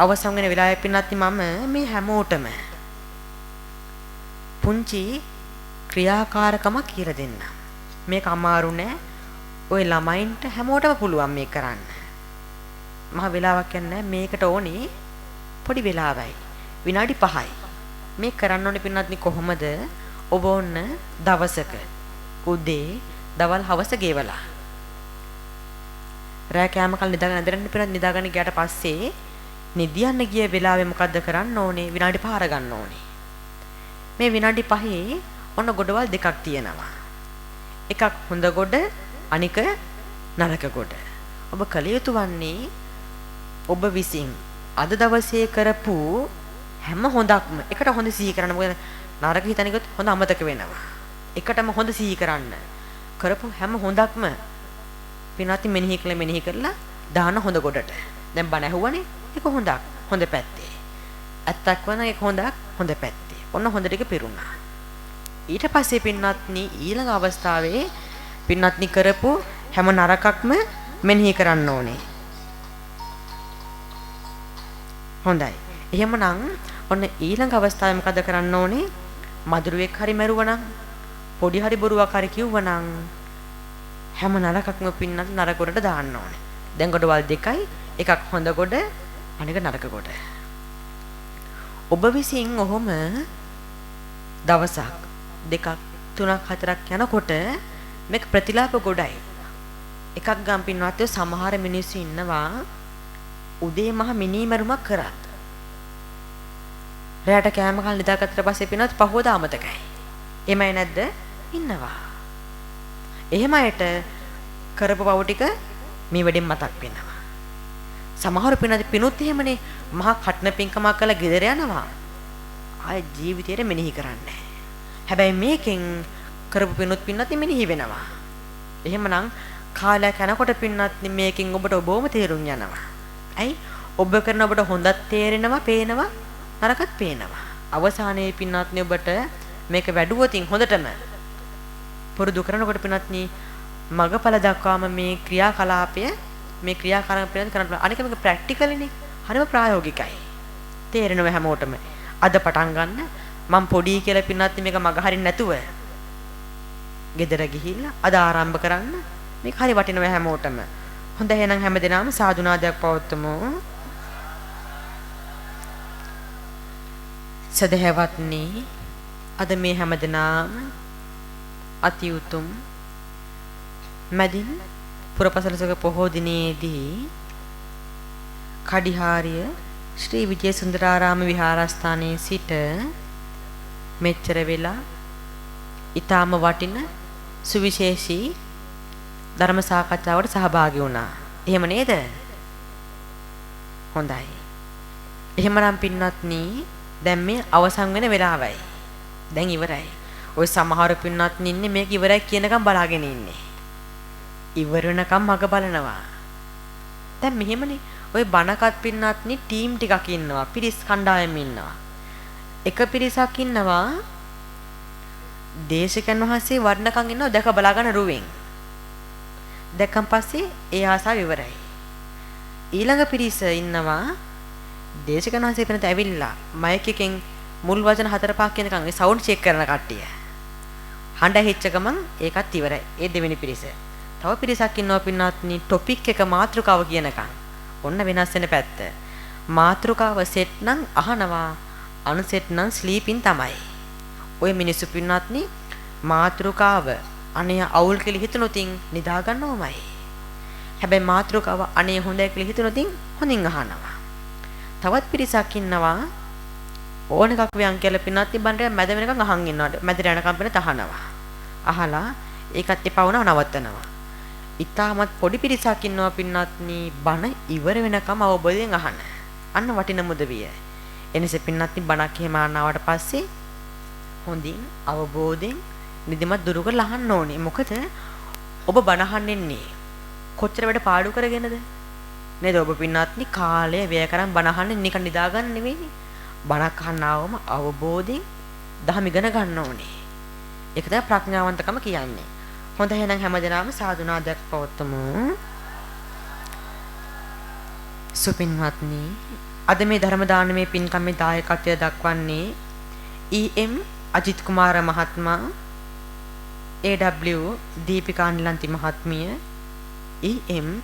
අවසන් වෙන වෙලාවේ පින්නත් මම මේ හැමෝටම පුංචි ක්‍රියාකාරකමක් කියලා දෙන්න. මේක අමාරු නෑ. ඔය ළමයින්ට හැමෝටම පුළුවන් මේක කරන්න. මහ වෙලාවක් යන්නේ මේකට ඕනේ පොඩි වෙලාවයි. විනාඩි 5යි. මේක කරන්න ඕනේ පින්නත් කොහොමද? ඔබ ඕන්න දවසක උදේ දවල් හවස ගෙවලා රෑ කෑම කල් නිදාගෙන ඇඳගෙන පින්නත් නිදාගෙන ගියාට පස්සේ නිදියන්න ගිය වෙලාවේ මොකද්ද කරන්න ඕනේ? විනාඩි 5 අරගන්න ඕනේ. මේ විනාඩි 5 ඔන්න ගොඩවල් දෙකක් තියෙනවා. එකක් හොඳ ගොඩ, අනික නරක ගොඩ. ඔබ කල යුතු වන්නේ ඔබ විසින් අද දවසේ කරපු හැම හොඳක්ම එකට හොඳ සිහි කරන්න. මොකද නරක හිතනකොත් හොඳ අමතක වෙනවා. එකටම හොඳ සිහි කරන්න. කරපු හැම හොඳක්ම පිනාති මෙනෙහි කරලා දාන හොඳ ගොඩට. දැන් බණ ඇහුවනේ. ඒක හොඳක්. හොඳ පැත්තේ. ඇත්තක් වන එක හොඳක්. හොඳ පැත්තේ. ඔන්න හොඳ ටික පිරුණා. ඊට පස්සේ පින්වත්නි ඊළඟ අවස්ථාවේ පින්වත්නි කරපු හැම නරකක්ම මෙනෙහි කරන්න ඕනේ. හොඳයි. එහෙමනම් ඔන්න ඊළඟ අවස්ථාවේ මොකද කරන්න ඕනේ? මදුරුවෙක් හරි මරුවනම්, පොඩි හරි බොරුවක් හරි කිව්වනම් හැම නරකක්ම පින්නත් නරක ගොඩට දාන්න ඕනේ. දැන් ගොඩවල් දෙකයි. එකක් හොඳ ගොඩ, අනික නරක ගොඩ. ඔබ විසින් ඔහොම දවසක් දෙකක් තුනක් හතරක් යනකොට මේක ප්‍රතිලාප ගොඩයි. එකක් ගම් පින්වත් සමහර මිනිස්සු ඉන්නවා උදේ මහ මිනිමරුමක් කරත් රැට කෑම කල් නිදාගත්තට පස්සේ පින්වත් පහවදා අමතකයි. එමය නැද්ද? ඉන්නවා. එහෙම අයට කරපු පව ටික මේ වැඩෙන් මතක් වෙනවා. සමහර පිනුත් එහෙමනේ මහා කටන පිංකමක් කරලා ගෙදර යනවා. ආය ජීවිතේට මෙනෙහි කරන්නේ. හැබැයි මේකෙන් කරපු පිනුත් පින්නත් මෙනෙහි වෙනවා. එහෙමනම් කාලයක් යනකොට පින්නත් මේකෙන් ඔබට ඔබවම තේරුම් යනවා. ඇයි? ඔබ කරන ඔබට හොඳත් තේරෙනවා, පේනවා, නරකත් පේනවා. අවසානයේ පින්නත් ඔබට මේක වැඩුවොතින් හොඳටම පුරුදු කරනකොට පින්නත් මගඵල දක්වාම මේ ක්‍රියාකලාපය මේ ක්‍රියාකාරක පිළිබඳ කරන්න පුළුවන්. අනික මේක ප්‍රැක්ටිකලිනේ. හරිම ප්‍රායෝගිකයි. තේරෙනවා හැමෝටම. අද පටන් ගන්න මම පොඩි කියලා පින්නත් මේක මග හරින්න නැතුව ගෙදර ගිහිල්ලා අද ආරම්භ කරන්න. මේක හරි වටිනවා හැමෝටම. හොඳ එහෙනම් හැමදෙනාම සාදුනාදයක් පවත්වමු. සදහැවත්නි අද මේ හැමදෙනාම අති උතුම් මැදින් පුරපසළසක පොහෝ දිනයේදී කඩිහාරිය ශ්‍රී විජේසුන්දරාරාම විහාරස්ථානයේ සිට මෙච්චර වෙලා ඊටාම වටින සුවිශේෂී ධර්ම සාකච්ඡාවට සහභාගී වුණා. එහෙම නේද? හොඳයි. එහෙමනම් පින්වත්නි දැන් මේ අවසන් වෙන වෙලාවයි. දැන් ඉවරයි. ඔය සමහර පින්වත්නි ඉන්නේ මේක ඉවරයි කියනකම් බලාගෙන ඉන්නේ. ඉවර වෙනකම් මග බලනවා. දැන් මෙහෙමනේ ඔය බණකත් පින්නත්නි ටීම් ටිකක් ඉන්නවා. පිරිස් කණ්ඩායම් ඉන්නවා. එක පිරිසක් ඉන්නවා දේශකයන් වහන්සේ වර්ණකම් ඉන්නවා දැක බලාගෙන රුවෙන්. දැක්කන් පස්සේ ඒ ආසාව ඉවරයි. ඊළඟ පිරිස ඉන්නවා දේශකයන් වහන්සේ පිටත ඇවිල්ලා මයික් එකෙන් මුල් වචන 4-5 කියනකම් ඒ සවුන්ඩ් චෙක් කරන කට්ටිය. හඬ හෙච්ච ගමන් ඒකත් ඉවරයි. ඒ දෙවෙනි පිරිස. තව පිරිසක් ඉන්නවා පින්වත්නි ටොපික් එක මාතෘකාව කියනකම්. ඔන්න වෙනස් වෙන පැත්ත. මාතෘකාව සෙට් නම් අහනවා, අනුසෙට් නම් ස්ලීපින් තමයි. ඔය මිනිස්සු පින්වත්නි මාතෘකාව අනේ අවුල් කියලා හිතනොතින් නිදා ගන්නවමයි. හැබැයි මාතෘකාව අනේ හොඳයි කියලා හිතනොතින් හොඳින් අහනවා. තවත් පිරිසක් ඉන්නවා ඕන එකක් වියන් කියලා පින්වත්නි බණ්ඩේ මැද වෙනකන් අහන් ඉන්නවට. මැදට යනකම් පින තහනවා. අහලා ඒකත් එපා වුණා නවත්තනවා. ඉතාමත් පොඩි පිරිසක් ඉන්නවා පින්වත්නි බණ ඉවර වෙනකම් අවබෝධයෙන් අහන. අන්න වටින මුදවිය. එනිසා පින්වත්නි බණක් එහෙම ආනවට පස්සේ හොඳින් අවබෝධයෙන් නිදිමත දුරු කරලා අහන්න ඕනේ. මොකද ඔබ බණ අහන්න ඉන්නේ කොච්චර වැඩ පාඩු කරගෙනද? නේද? ඔබ පින්වත්නි කාලය වැය කරන් බණ අහන්නේ නිකන් නිදා ගන්න නෙවෙයි. බණක් අහන්න ආවම අවබෝධයෙන් දහම ඉගෙන ගන්න ඕනේ. ඒක තමයි ප්‍රඥාවන්තකම කියන්නේ. හොඳ එහෙනම් හැමදෙනාම සාදුනාදයක් පවත්වමු. සුපින්වත්නි අද මේ ධර්ම දානමේ පින්කම්මේ දායකත්වය දක්වන්නේ EM අජිත් කුමාර මහත්මයා, AW දීපිකා නිලන්ති මහත්මිය, EM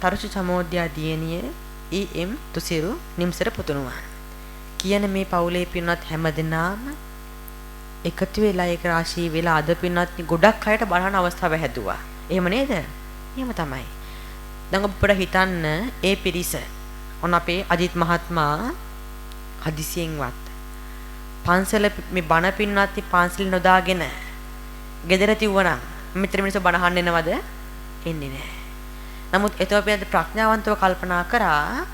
තරුචි සමෝද්‍යා දියණිය, EM තුසිරු නිම්සර පුතුණුවන් කියන මේ පවුලේ පින්වත් හැමදෙනාම එකතු වෙලා ඒක රාශී වෙලා අද පින්වත් ගොඩක් අයට බලන අවස්ථාව හැදුවා. එහෙම නේද? එහෙම තමයි. දැන් ඔබට හිතන්න ඒ පිරිස ඔන්න අපේ අජිත් මහත්මයා හදිසියෙන්වත් පන්සල මේ බණ පින්වත් පන්සල නොදාගෙන ගෙදර තිව්වනම් මෙතන මිනිස්සු බණ අහන්න එනවද? එන්නේ නැහැ. නමුත් එතකොට ප්‍රඥාවන්තව කල්පනා කරා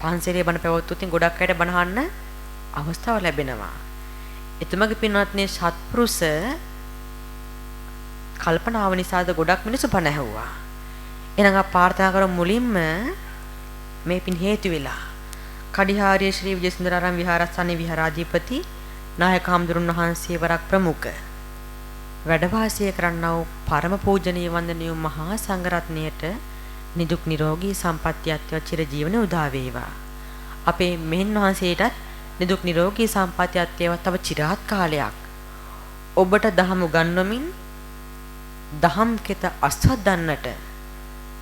පන්සලේ බණ පැවතුත් ගොඩක් අයට බණ අහන්න අවස්ථාව ලැබෙනවා. එතුමගේ පින්වත්නි සත්පුරුෂ කල්පනාව නිසාද ගොඩක් මිනිස්සු බණ ඇහුවා. එහෙනම් අප ප්‍රාර්ථනා කරමු මුලින්ම මේ පින් හේතු වෙලා කඩිහාරිය ශ්‍රී විජේසුන්දරාරාම විහාරස්ථානයේ විහාරාධිපති නායක හඳුරුන් වහන්සේ වරක් ප්‍රමුඛ වැඩ වාසය කරන්නා වූ පරම පූජනීය වන්දනීය මහා සංඝරත්නයට නිදුක් නිරෝගී සම්පන්නියත්ව චිර ජීවන උදා වේවා. අපේ මෙහෙන් වහන්සේටත් නිදුක් නිරෝගී සම්පන්නියත්ව තව চিරාත් කාලයක් ඔබට දහම උගන්වමින් දහම් කෙත අස්වද්දන්නට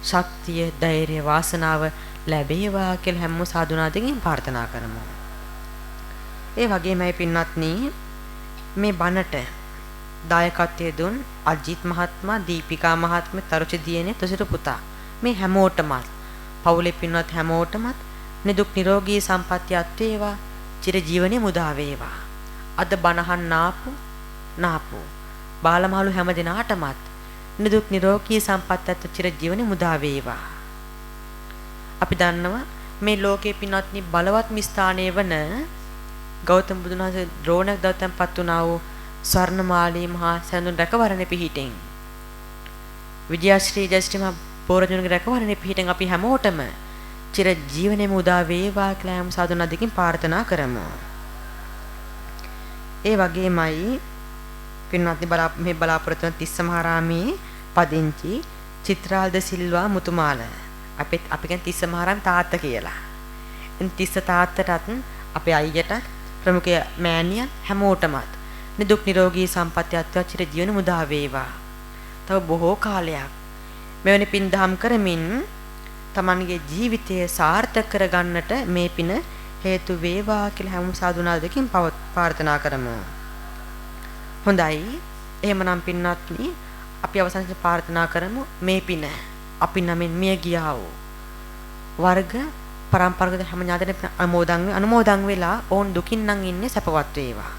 ශක්තිය, ධෛර්ය, වාසනාව ලැබේවා කියලා හැමෝම සාදුනාදකින් ප්‍රාර්ථනා කරමු. ඒ වගේමයි පින්වත්නි මේ බණට දායකත්වයේ දුන් අජිත් මහත්මයා, දීපිකා මහත්මිය, තරුචි දියණිය, තුසිරු පුතා මේ හැමෝටම පවුලේ පින්වත් හැමෝටම නිදුක් නිරෝගී සම්පන්නියත් වේවා, චිර ජීවනයේ මුදා වේවා. අද බණහන් නාපු බාලමහලු හැම දිනාටම නිදුක් නිරෝගී සම්පන්නියත් චිර ජීවනයේ මුදා වේවා. අපි දන්නවා මේ ලෝකේ පින්වත්නි බලවත්ම ස්ථානයේ වන ගෞතම බුදුන් වහන්සේ ද්‍රෝණයක් දවතන්පත් වුණා වූ ස්වර්ණමාලී මහා සඳුන් රැකවරණේ පිහිටෙන් විද්‍යාශ්‍රී ජයශ්‍රී මහ පෝරජුණගේ රැකවරණේ පිහිටෙන් අපි හැමෝටම චිර ජීවනයේම උදා වේවා කියලා යම් සාදුන අධිකින් ප්‍රාර්ථනා කරමු. ඒ වගේමයි පින්වත්නි මේ බලාපොරොත්තු වන තිස්සමහාරාමේ පදිංචි චිත්‍රාල්ද සිල්වා මුතුමාල අපි කියන තිස්ස මහරම් තාත්තා කියලා. තිස්ස තාත්තටත් අපේ අයියටත් ප්‍රමුඛ මෑණියන් හැමෝටම නිදුක් නිරෝගී සම්පන්නියත්ව චිර ජීවන මුදා වේවා. තව බොහෝ කාලයක් මෙවැනි පින් දහම් කරමින් තමන්ගේ ජීවිතය සාර්ථක කරගන්නට මේ පින හේතු වේවා කියලා හැම සාදුනාදකින් ප්‍රාර්ථනා කරමු. හොඳයි. එහෙමනම් පින්වත්නි අපි අවසානයේ ප්‍රාර්ථනා කරමු මේ පින අපි නමින් මිය ගියා වූ වර්ග පරම්පරාගත හැම ඥාතීන් අනුමෝදන් වෙලා ඕන් දුකින් නම් ඉන්නේ සැපවත් වේවා.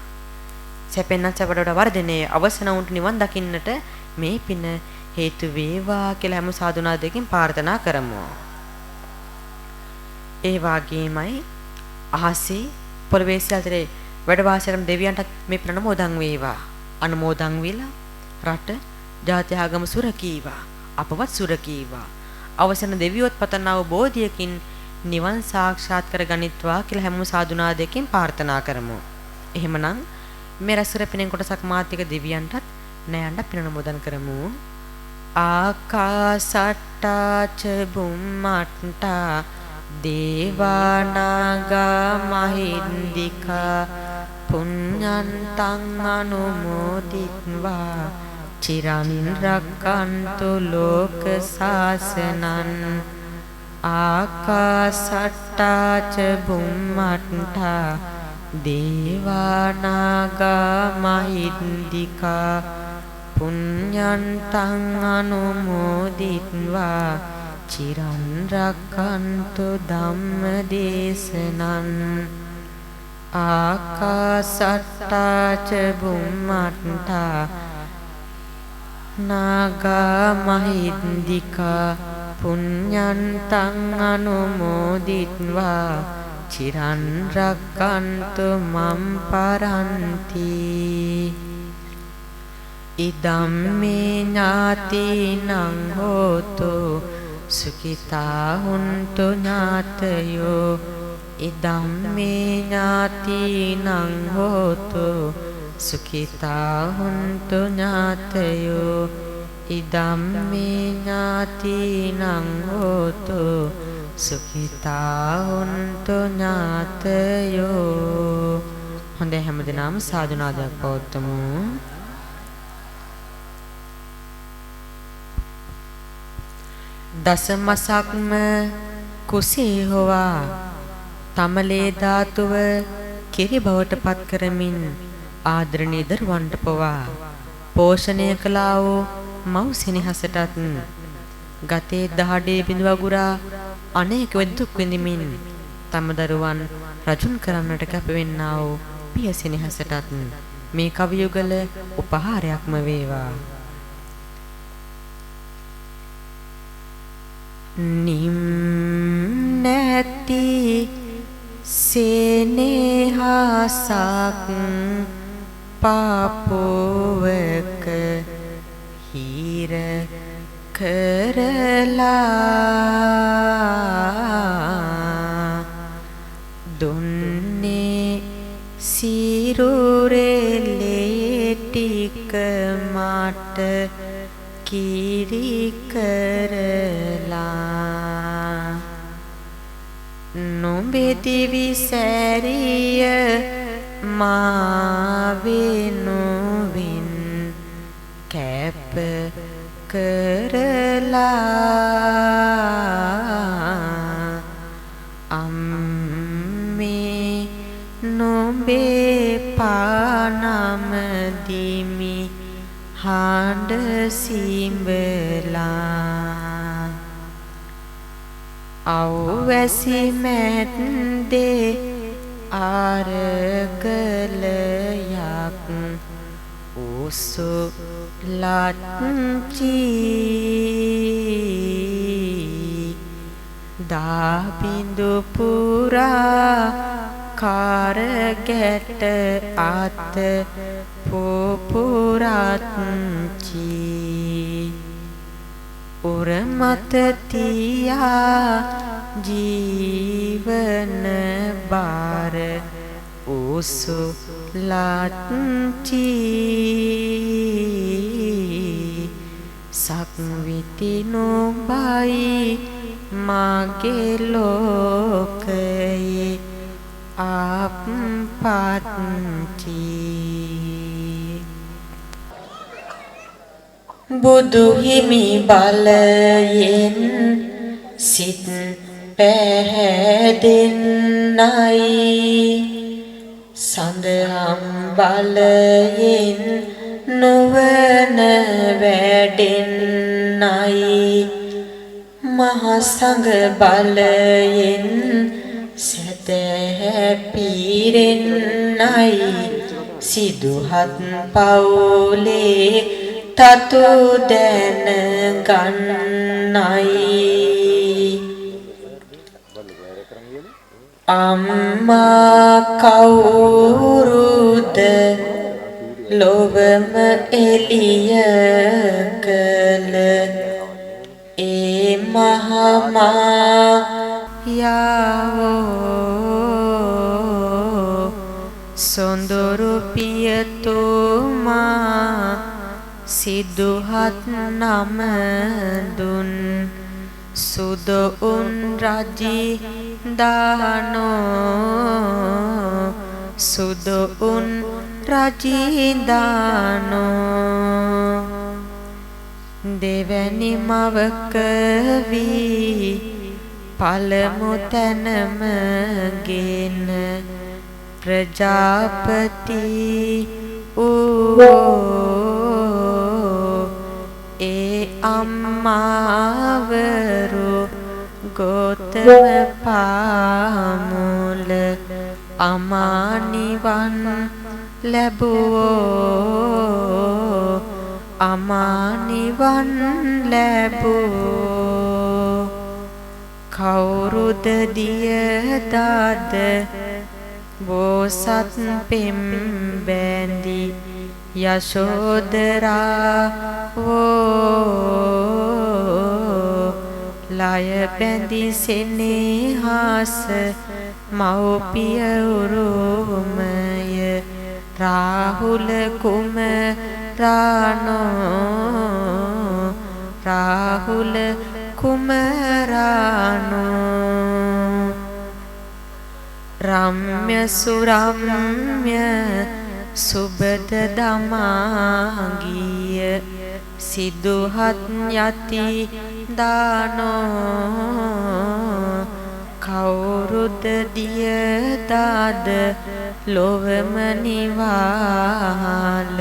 සැපෙන් නම් සැපට වර්ධනයේ අවසන උන්ට නිවන් දකින්නට මේ පින හේතු වේවා කියලා හැම සාදුනාදකින් ප්‍රාර්ථනා කරමු. ඒ වාගේමයි අහසේ පොළවේ සියල්තරේ වැඩ වාසය කරන දෙවියන්ටත් මේ ප්‍රණමෝදන් වේවා. අනුමෝදන් වෙලා රට ජාති ආගම සුරකීවා. අපවත් සුරකීවා. අවසන දෙවියොත් පතනා වූ බෝධියකින් නිවන් සාක්ෂාත් කරගනිත්වා කියලා හැම සාදුනාදකින් ප්‍රාර්ථනා කරමු. එහෙමනම් මේ රසර පිනෙන් කොටසක් මාත්‍යික දෙවියන්ටත් නෑන්ඩ පින නමෝදන් කරමු. ආකාසට්ටා ච බුම්මට්ටා දේවානාගා මහින්దికා පුඤ්ඤන්තං අනුමෝදිත්වා චිරන් රක්칸තු ලෝක සාසනං. ආකාසට්ටා ච බුම්මට්ටා දේවානාගා මහින්దికා පුඤ්ඤන්තං අනුමෝදිත්වා චිරන් රක්칸තු ධම්ම දේශනං. ආකාසට්ටා ච බුම්මට්ටා නාගා මහින්దికා පුඤ්ඤන්තං අනුමෝදිත්වා චිරන් රක්칸තු මම් පරන්ති. ඉදම්මේ ඥාතිනං හෝතු සුඛිතා හුන්තු ඥාතයෝ. ඉදම්මේ ඥාතිනං හෝතු සුඛිතා හුන්තු ඥාතයෝ. ඉදම්මේ ඥාතිනං හෝතු සුඛිතා හොන්තු ඥාතයෝ. හොඳයි හැමදෙනාම සාදු නාදයක් පවත්වමු. දසමසක්ම කුසේ හොවා තමලේ ධාතුව කිරි බවට පත් කරමින් ආදරණීය දරුවන්ට පවා පෝෂණය කළා වූ මව් සෙනෙහසටත් ගතේ දහඩේ බිඳු වගුරා අනේක දුක් විඳිමින් තම දරුවන් රජුන් කරන්නට කැපවෙන්නා වූ පිය සෙනෙහසටත් මේ කවි යුගල උපහාරයක්ම වේවා. නිම් නැති සෙනෙහසක් පාපෝවක හිර කරලා දුන්නේ සිරුරෙලේ ටික මට කිරි කරලා නොබෙදිවි සැරිය මා වෙනුවෙන් කැප කරලා අම්මේ නොබේ පානම දිමි හඬ සිඹලා අවැසි මැද්දේ ආරගලයක් උසුලත්චි දාබිඳු පුරා කාරගැට අත පුපුරත්චි උරමත තියා ජීවන බාර උසුලත්චි සක්විති නොබයි මගේ ලෝකයේ ආප්පත්චි බුදු හිමි බලයෙන් සිත් පැහැදෙන්නයි සඳහම් බලයෙන් නොවන වැඩෙන්නයි මහා සංඝ බලයෙන් සැදැහැ පීරෙන්නයි සිදුහත් පවුලේ තතු දැන ගන්නයි අම්මා කවුරුද ලොවම එළිය කළ ඒ මහමා යාවෝ සොඳුරු පියතුමා සිදුහත් නම දුන් සුදොඋන් රජි දානෝ සුදොඋන් රජි දානෝ දෙවැනි මවක වී පළමු තැනම ගෙන ප්‍රජාපති ඒ අම්මාවරු ගෝතම පාමුල අමානිවන් ලැබුවෝ අමානිවන් ලැබුවෝ කවුරුද දියදාද බෝසත් පෙම් බැඳි යශෝදරා වෝ ලය බැඳි සෙනෙහස මව්පිය උරුමය රාහුල කුමරානෝ රාහුල කුමරානෝ රම්‍ය සුරම්‍ය සුබද දමාගිය සිදුහත් යති දානෝ කවුරුද දිය දාද ලොවම නිවාල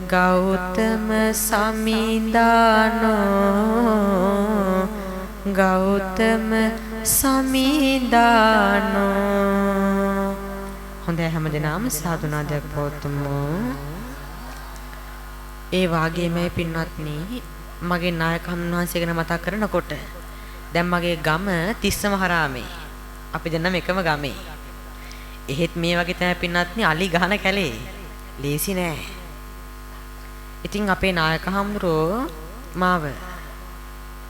ගෞතම සමිදානෝ ගෞතම සමිදානෝ. හොඳයි හැමදෙනාම සාදුනාදයක් පවතුමු. ඒ වාගේමයි පින්වත්නි මගේ නායක හම්වහන්සේ ගැන මතක් කරනකොට දැන් මගේ ගම තිස්සමහරාමේ අපි දෙන්නම එකම ගමේ. එහෙත් මේ වගේ තමයි පින්වත්නි අලි ගහන කැලේ. ලේසි නෑ. ඉතින් අපේ නායක හම්රෝ මාව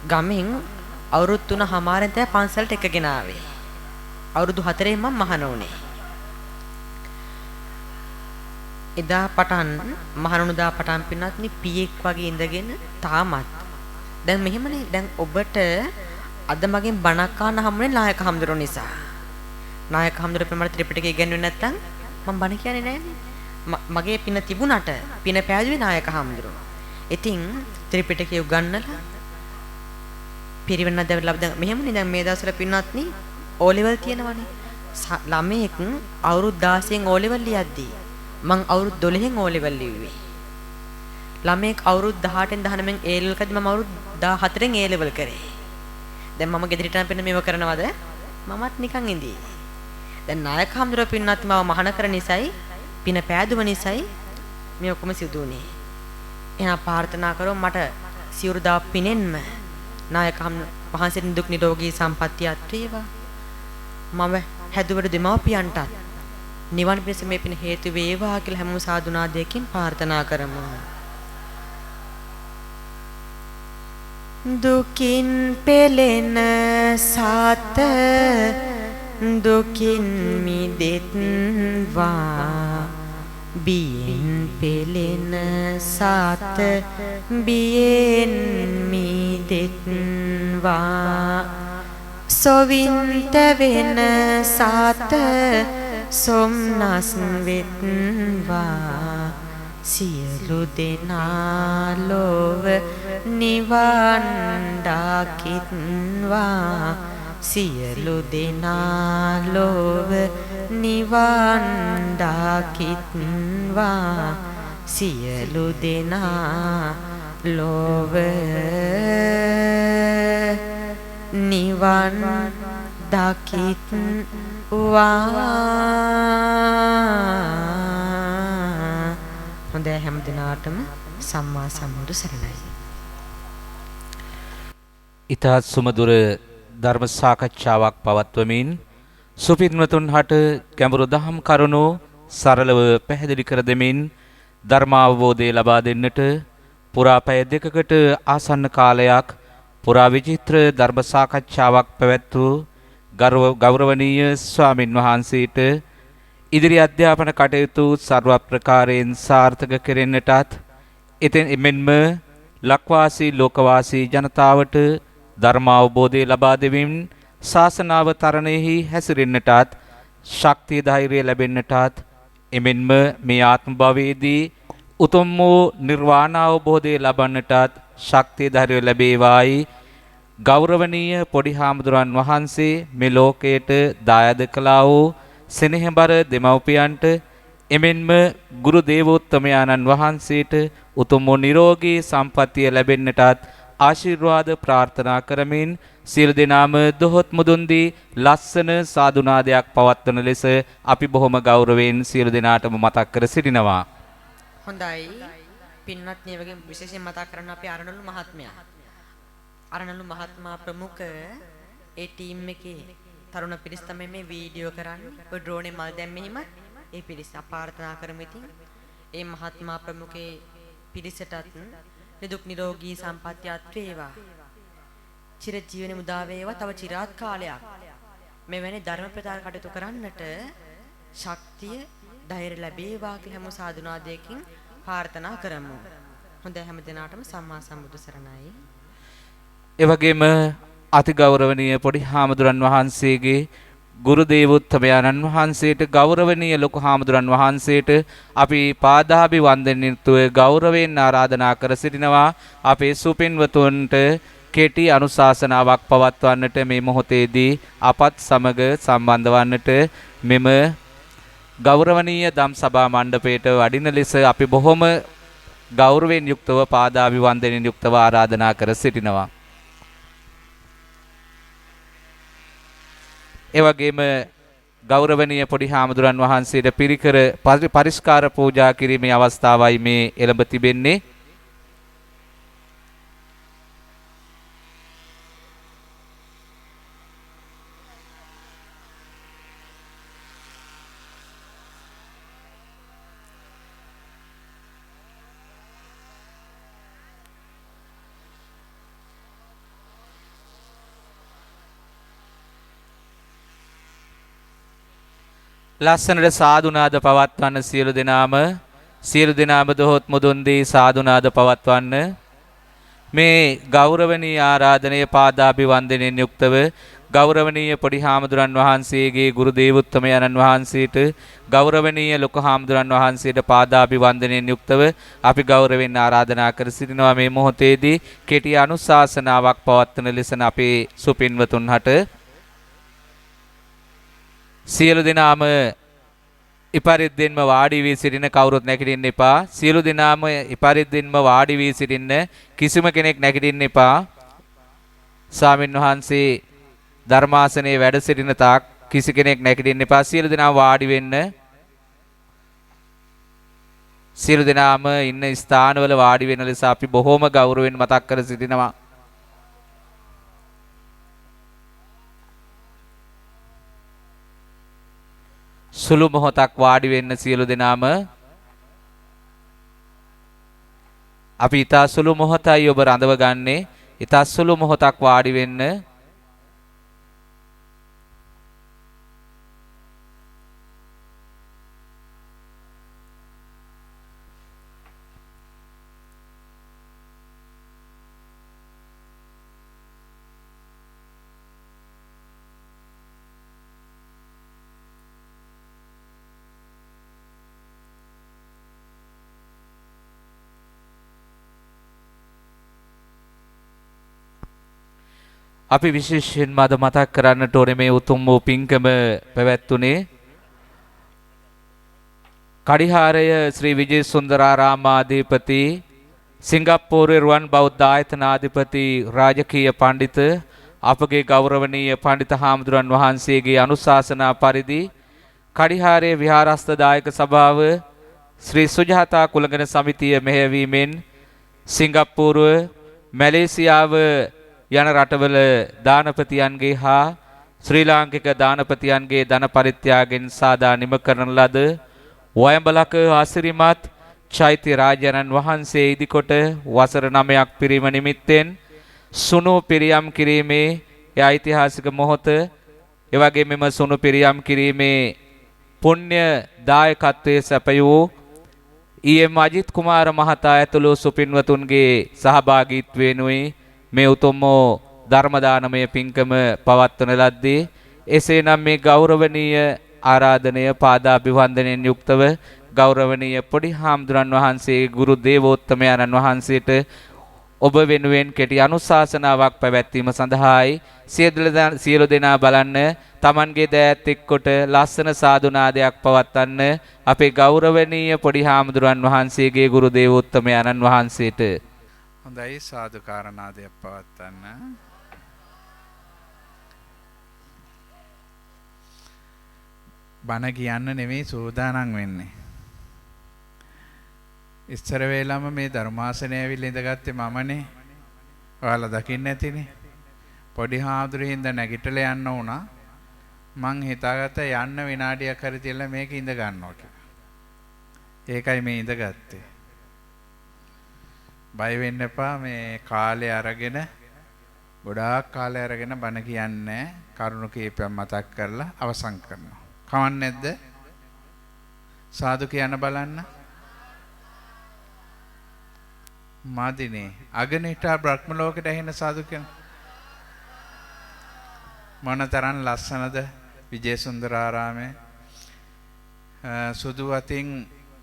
ගමෙන් අවුරුදු 3මාරෙන් තමයි පන්සලට එකගෙන ආවේ. අවුරුදු 4 මම මහණ වුණේ. එදා පටන් මහණුදා පටන් පින්වත්නි පියෙක් වගේ ඉඳගෙන තාමත් දැන් මෙහෙමනේ දැන් ඔබට අද මගෙන් බණක් අහන්න හම්බුනේ නායක හම්දුරෝ නිසා. නායක හම්දුරෝ ප්‍රමාණ ත්‍රිපිටකය ඉගෙනුවේ නැත්තම් මම බණ කියන්නේ නෑනේ. මගේ පින තිබුණට පින පෑදුවේ නායක හම්දුරෝ. ඉතින් ත්‍රිපිටකය උගන්නලා පිරිවෙන්න දැවලා දැන් මෙහෙමනේ දැන් මේ දවස්වල පින්වත්නි ඕ ලෙවල් තියෙනවනේ. ළමයෙක් අවුරුදු 16න් ඕ ලෙවල් ලියද්දී මං අවුරුදු 12න් ඕ ලෙවල් ලිව්වේ. ළමයෙක් අවුරුදු 18න් 19න් ඒ ලෙවල් කද්දි මම අවුරුදු 14න් ඒ ලෙවල් කරේ. දැන් මම ගෙදරට යන පින්න මේව කරනවද? මමත් නිකන් ඉඳී. දැන් නායක හම්දුරෝ පින්නත් මාව මහාන කර නිසායි පින පෑදුව නිසායි මේ ඔක්කොම සිදු වුනේ. එහෙනම් ප්‍රාර්ථනා කරමු මට සිවුරු දා පිනෙන්ම නායක වහන්සේට දුක් නිරෝගී සම්පන්නියත් වේවා. මම හැදුවට දෙමව්පියන්ටත් නිවන් පිණිස මේ පින හේතු වේවා කියලා හැමෝම සාදුනාදයකින් ප්‍රාර්ථනා කරමු. දුකින් පෙළෙන සාත දුකින් මිදෙත්වා බියෙන් පෙළෙන සාත බියෙන් මිදෙත්වා සොවින්ත වෙන සාත සොම්නස් වෙත්වා සියලු දෙනා ලොව නිවන් දකිත්වා සියලු දෙනා ලොව නිවන් දකිත්වා සියලු දෙනා ලොව නිවන් දකිත්වා. හොඳයි හැම දිනාටම සම්මා සම්බුදු සරණයි. ඉතා සුමధుර ධර්ම සාකච්ඡාවක් පවත්වමින් සුපින්වතුන් හට ගැඹුරු දහම් කරුණු සරලව පැහැදිලි කර දෙමින් ධර්මාවබෝධය ලබා දෙන්නට පුරා පැය දෙකකට ආසන්න කාලයක් පුරා විචිත්‍ර ධර්ම සාකච්ඡාවක් පැවැත් වූ ගෞරවනීය ස්වාමින් වහන්සේට ඉදිරි අධ්‍යාපන කටයුතු සර්ව ප්‍රකාරයෙන් සාර්ථක කෙරෙන්නටත් එමෙන්ම ලක්වාසී ලෝකවාසී ජනතාවට ධර්මාවබෝධය ලබා දෙමින් ශාසනාවතරණයෙහි හැසිරෙන්නටත් ශක්තිය ධෛර්යය ලැබෙන්නටත් එමෙන්ම මේ ආත්ම භවයේදී උතුම් වූ නිර්වාණ අවබෝධය ලබන්නටත් ශක්තිය ධෛර්යය ලැබේවායි ගෞරවනීය පොඩි හාමුදුරන් වහන්සේ මේ ලෝකයට දායාද කළා වූ සෙනෙහබර දෙමව්පියන්ට එමෙන්ම ගුරු දේවෝත්තමයන්න් වහන්සේට උතුම් වූ නිරෝගී සම්පන්නිය ලැබෙන්නටත් ආශිර්වාද ප්‍රාර්ථනා කරමින් සියලු දෙනාම දොහොත් මුදුන් දී ලස්සන සාදුනාදයක් පවත්වන ලෙස අපි බොහොම ගෞරවයෙන් සියලු දෙනාටම මතක් කර සිටිනවා. හොඳයි පින්වත්නි වගේ විශේෂයෙන් මතක් කරන්න අපේ අරණලු මහත්මයා. අරණලු මහත්මයා ප්‍රමුඛ ඒ ටීම් එකේ තරුණ පිරිස තමයි මේ වීඩියෝ කරන්නේ. ඔය ඩ්‍රෝනේ මල් දැම්මෙහිම ඒ පිරිස අපාර්ථනා කරමු. ඉතින් ඒ මහත්මයා ප්‍රමුඛේ පිරිසටත් නිදුක් නිරෝගී සම්පන්නියත් වේවා. චිර ජීවන මුදා වේවා. තව চিරාත් කාලයක් මෙවැනි ධර්ම ප්‍රචාර කටයුතු කරන්නට ශක්තිය ධෛර්ය ලැබේවා කියලා හැම සාදුනාදයකින් ප්‍රාර්ථනා කරමු. හොඳයි හැම දිනාටම සම්මා සම්බුදු සරණයි. ඒ වගේම අතිගෞරවනීය පොඩි හාමුදුරන් වහන්සේගේ ගුරු දේවෝත්තමයන්න් වහන්සේට ගෞරවනීය ලොකු හාමුදුරන් වහන්සේට අපි පාදාභි වන්දනෙතුව ගෞරවයෙන් ආරාධනා කර සිටිනවා අපේ සුපින්වතුන්ට කෙටි අනුශාසනාවක් පවත්වන්නට මේ මොහොතේදී අපත් සමග සම්බන්ධ වන්නට මෙම ගෞරවනීය දම් සභා මණ්ඩපයට වඩින ලෙස අපි බොහොම ගෞරවයෙන් යුක්තව පාදාභි වන්දනෙන් යුක්තව ආරාධනා කර සිටිනවා. ඒ වගේම ගෞරවනීය පොඩි හාමුදුරන් වහන්සේට පිරිකර පරිස්කාර පූජා කිරීමේ අවස්ථාවයි මේ එළඹ තිබෙන්නේ. ලස්සනට සාදුනාද පවත්වන්න සියලු දෙනාම දොහොත් මුදුන් දී සාදුනාද පවත්වන්න. මේ ගෞරවනීය ආරාධනය පාදාභි වන්දනෙන් යුක්තව ගෞරවනීය පොඩි හාමුදුරන් වහන්සේගේ ගුරු දේවෝත්තමයන්න් වහන්සේට ගෞරවනීය ලොකු හාමුදුරන් වහන්සේට පාදාභි වන්දනෙන් යුක්තව අපි ගෞරවයෙන් ආරාධනා කර සිටිනවා මේ මොහොතේදී කෙටි අනුශාසනාවක් පවත්වන ලෙස අපේ සුපින්වතුන් හට සියලු දෙනාම ඉපරිද්දෙන්ම වාඩි වී සිටින කවුරුත් නැගිටින්න එපා. සියලු දෙනාම ඉපරිද්දෙන්ම වාඩි වී සිටින්න කිසිම කෙනෙක් නැගිටින්න එපා. ස්වාමින් වහන්සේ ධර්මාසනයේ වැඩ සිටින තාක් කිසි කෙනෙක් නැගිටින්න එපා. සියලු දෙනාම වාඩි වෙන්න. සියලු දෙනාම ඉන්න ස්ථානවල වාඩි වෙන ලෙස අපි බොහොම ගෞරවයෙන් මතක් කර සිටිනවා. සුළු මොහොතක් වාඩි වෙන්න සියලු දෙනාම. අපි ඊට සුළු මොහොතයි ඔබ රඳව ගන්නේ. ඊට සුළු මොහොතක් වාඩි වෙන්න. අපි විශේෂයෙන්ම අද මතක් කරන්නට ඕනේ මේ උතුම් වූ පින්කම පැවැත්ුනේ කඩිහාරය ශ්‍රී විජේසුන්දරාරාමාධිපති සිංගප්පූරුවේ රුවන් බෞද්ධ ආයතනාධිපති රාජකීය පඬිත අපගේ ගෞරවනීය පඬිත හාමුදුරන් වහන්සේගේ අනුශාසනා පරිදි කඩිහාරයේ විහාරස්ථ දායක සභාව ශ්‍රී සුජාතා කුලගණ සමිතිය මෙහෙයවීමෙන් සිංගප්පූරුව මැලේසියාව යන රටවල දානපතියන්ගේ හා ශ්‍රී ලාංකික දානපතියන්ගේ ධන පරිත්‍යාගයෙන් සාදා නිම කරන ලද වයඹලක ආසිරිමත් චෛත්‍ය රාජානන් වහන්සේ ඉදිකොට වසර 9ක් පිරීම නිමිත්තෙන් සුණු පිරියම් කිරීමේ ඓතිහාසික මොහොත එවැගේ මෙම සුණු පිරියම් කිරීමේ පුණ්‍ය දායකත්වයේ සැපයූ ඊ.එම්. අජිත් කුමාර මහතා ඇතුළු සුපින්වතුන්ගේ සහභාගීත්වයෙනුයි මේ උතුම් ධර්ම දානමය පින්කම පවත්වන ලද්දේ එසේනම් මේ ගෞරවනීය ආරාධනය පාදාභිවන්දනයෙන් යුක්තව ගෞරවනීය පොඩි හාමුදුරන් වහන්සේ ගුරු දේවෝත්තමයන්න් වහන්සේට ඔබ වෙනුවෙන් කෙටි අනුශාසනාවක් පැවැත්වීම සඳහායි සියලු දෙනා බලන්න Tamanගේ දෑත් එක්කොට ලස්සන සාදුනාදයක් පවත්වන්න අපේ ගෞරවනීය පොඩි හාමුදුරන් වහන්සේගේ ගුරු දේවෝත්තමයන්න් වහන්සේට හොඳයි සාදුකාරනාදයක් පවත්වන්න. බණ කියන්න නෙමෙයි සූදානම් වෙන්නේ. ඉස්සර වෙලාවම මේ ධර්මාසනය ඇවිල්ලා ඉඳගත්තේ මමනේ. ඔයාලා දකින්න ඇතිනේ. පොඩි හාමුදුරුවෝ හින්දා නැගිටලා යන්න උනා. මං හිතාගත්තා යන්න විනාඩියක් හරි තියලා මේක ඉඳ ගන්නවා කියලා. ඒකයි මේ ඉඳගත්තේ. බය වෙන්න එපා මේ කාලේ අරගෙන ගොඩාක් කාලේ අරගෙන බණ කියන්නේ කරුණු කීපයක් මතක් කරලා අවසන් කරනවා. කවන්නේ නැද්ද? සාදු කියන බලන්න. මාදිනේ අගනිට බ්‍රහ්ම ලෝකෙට ඇහෙන සාදු කියන මොනතරම් ලස්සනද විජේසුන්දරාරාමේ සුදු අතින්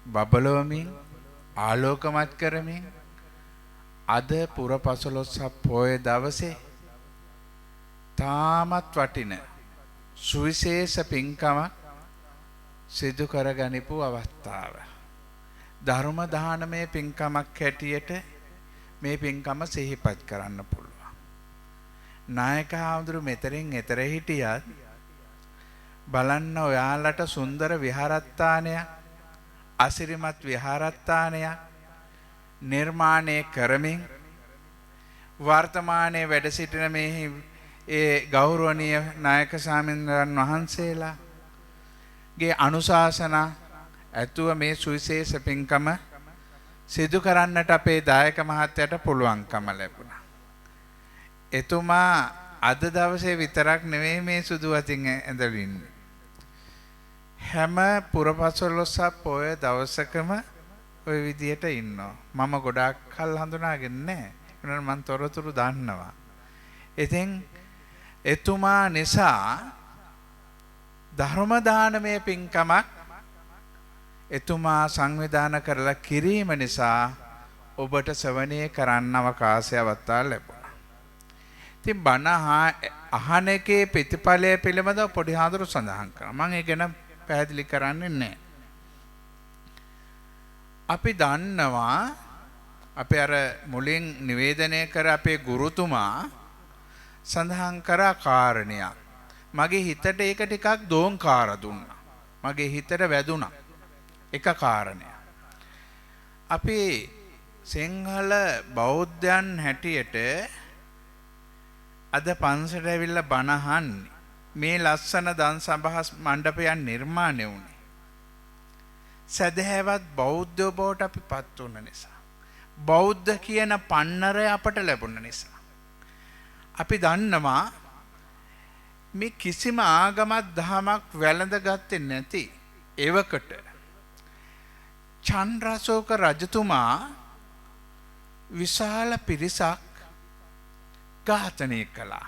බබලවමින් ආලෝකමත් කරමින් අද පුරපසළොස්වක පොය දවසේ තාමත් වටින සුවිශේෂ පින්කම සිදු කරගනිපු අවස්ථාව. ධර්ම දානමය පින්කමක් හැටියට මේ පින්කම සිහිපත් කරන්න පුළුවන්. නායක හාමුදුරු මෙතරින් එතර හිටියත් බලන්න ඔයාලට සුන්දර විහාරස්ථානයක් අසිරිමත් විහාරස්ථානයක් නිර්මාණය කරමින් වර්තමානයේ වැඩ සිටින මේ ඒ ගෞරවනීය නායක ස්වාමීන් වහන්සේලාගේ අනුශාසනා ඇතුව මේ සුවිශේෂ පින්කම සිදු කරන්නට අපේ දායක මහත්තයට පුළුවන්කම ලැබුණා. එතුමා අද දවසේ විතරක් නෙවෙයි මේ සුදු අතින් ඇඳලා ඉන්නේ. හැම පුරපසළොස්වක පොය දවසකම ওই විදියට ඉන්නවා. මම ගොඩාක් කල් හඳුනාගෙන නැහැ. ඒනනම් මම තොරතුරු දන්නවා. ඉතින් එතුමා නිසා ධර්ම දානමය පින්කමක් එතුමා සංවිධානය කරලා කිරීම නිසා ඔබට ශ්‍රවණය කරන්න අවකාශය අවස්ථාව ලැබුණා. ඉතින් බණ අහන එකේ ප්‍රතිඵලය පිළිබඳව පොඩි හාමුදුරු සඳහන් කරා. මම ඒක ගැන පැහැදිලි කරන්නේ නැහැ. අපි දන්නවා අපි අර මුලින් නිවේදනය කර අපේ ගුරුතුමා සඳහන් කරා කාරණයක්. මගේ හිතට ඒක ටිකක් දෝංකාර දුන්නා. මගේ හිතට වැදුනා. එක කාරණයක්. අපි සිංහල බෞද්ධයන් හැටියට අද පන්සලට ඇවිල්ලා බණ අහන්නේ මේ ලස්සන දන් සභා මණ්ඩපයන් නිර්මාණය වුණේ සදහැවත් බෞද්ධ බවට අපි පත් වුණ නිසා. බෞද්ධ කියන පන්නරය අපට ලැබුණ නිසා. අපි දන්නවා මේ කිසිම ආගමක් දහමක් වැළඳගත්තේ නැති එවකට චන්ද්‍රාශෝක රජතුමා විශාල පිරිසක් ඝාතනය කළා.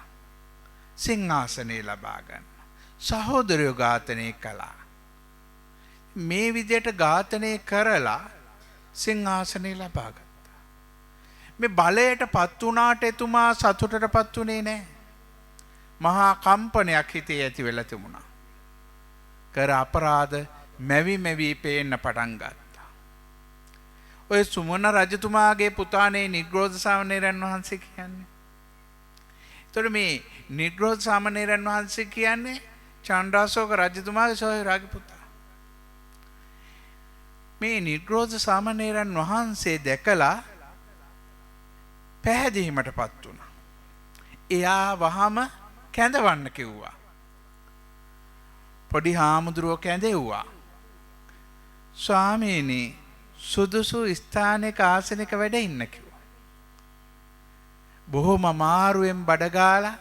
සිංහාසනය ලබා ගන්න. සහෝදරයෝ ඝාතනය කළා. මේ විදිහට ඝාතනය කරලා සිංහාසනය ලබා ගත්තා. මේ බලයට පත් වුණාට එතුමා සතුටට පත් වුණේ නැහැ. මහා කම්පනයක් හිතේ ඇති වෙලා තිබුණා. කර අපරාධ මැවි මැවි පේන්න පටන් ගත්තා. ඔය සුමන රජතුමාගේ පුතානේ නිග්‍රෝධ සාමණේරයන් වහන්සේ කියන්නේ. එතකොට මේ නිග්‍රෝධ සාමණේරයන් වහන්සේ කියන්නේ චන්ද්‍රාශෝක රජතුමාගේ සොහොයුරාගේ පුතා. මේ නිග්‍රෝධ සාමණේරයන් වහන්සේ දැකලා පැහැදීමටපත් වුණා. එයා වහම කැඳවන්න කිව්වා. පොඩි හාමුදුරුවෝ කැඳෙව්වා. ස්වාමීනි සුදුසු ස්ථානයක ආසනයක වැඩ ඉන්න කිව්වා. බොහොම අමාරුවෙන් බඩගාලා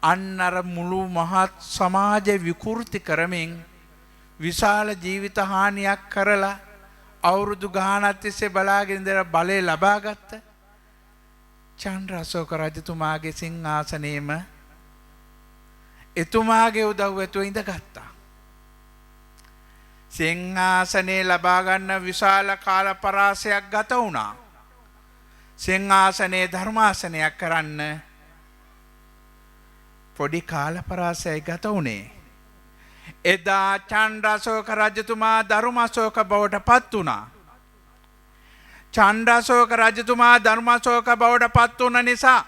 අන්න අර මුළු මහත් සමාජ විකෘති කරමින් විශාල ජීවිත හානියක් කරලා අවුරුදු ගාණක් තිස්සේ බලාගෙන ඉඳලා බලය ලබාගත්ත චන්ද්‍රාශෝක රජතුමාගේ සිංහාසනයේම එතුමාගේ උදව් ඇතුව ඉඳගත්තා. සිංහාසනේ ලබා ගන්න විශාල කාල පරාසයක් ගත වුණා. සිංහාසනේ ධර්මාසනයක් කරන්න පොඩි කාල පරාසයයි ගත වුණේ. එදා චන්ද්‍රාශෝක රජතුමා ධර්මාශෝක බවට පත් වුණා. චන්ද්‍රාශෝක රජතුමා ධර්මාශෝක බවට පත් වුණ නිසා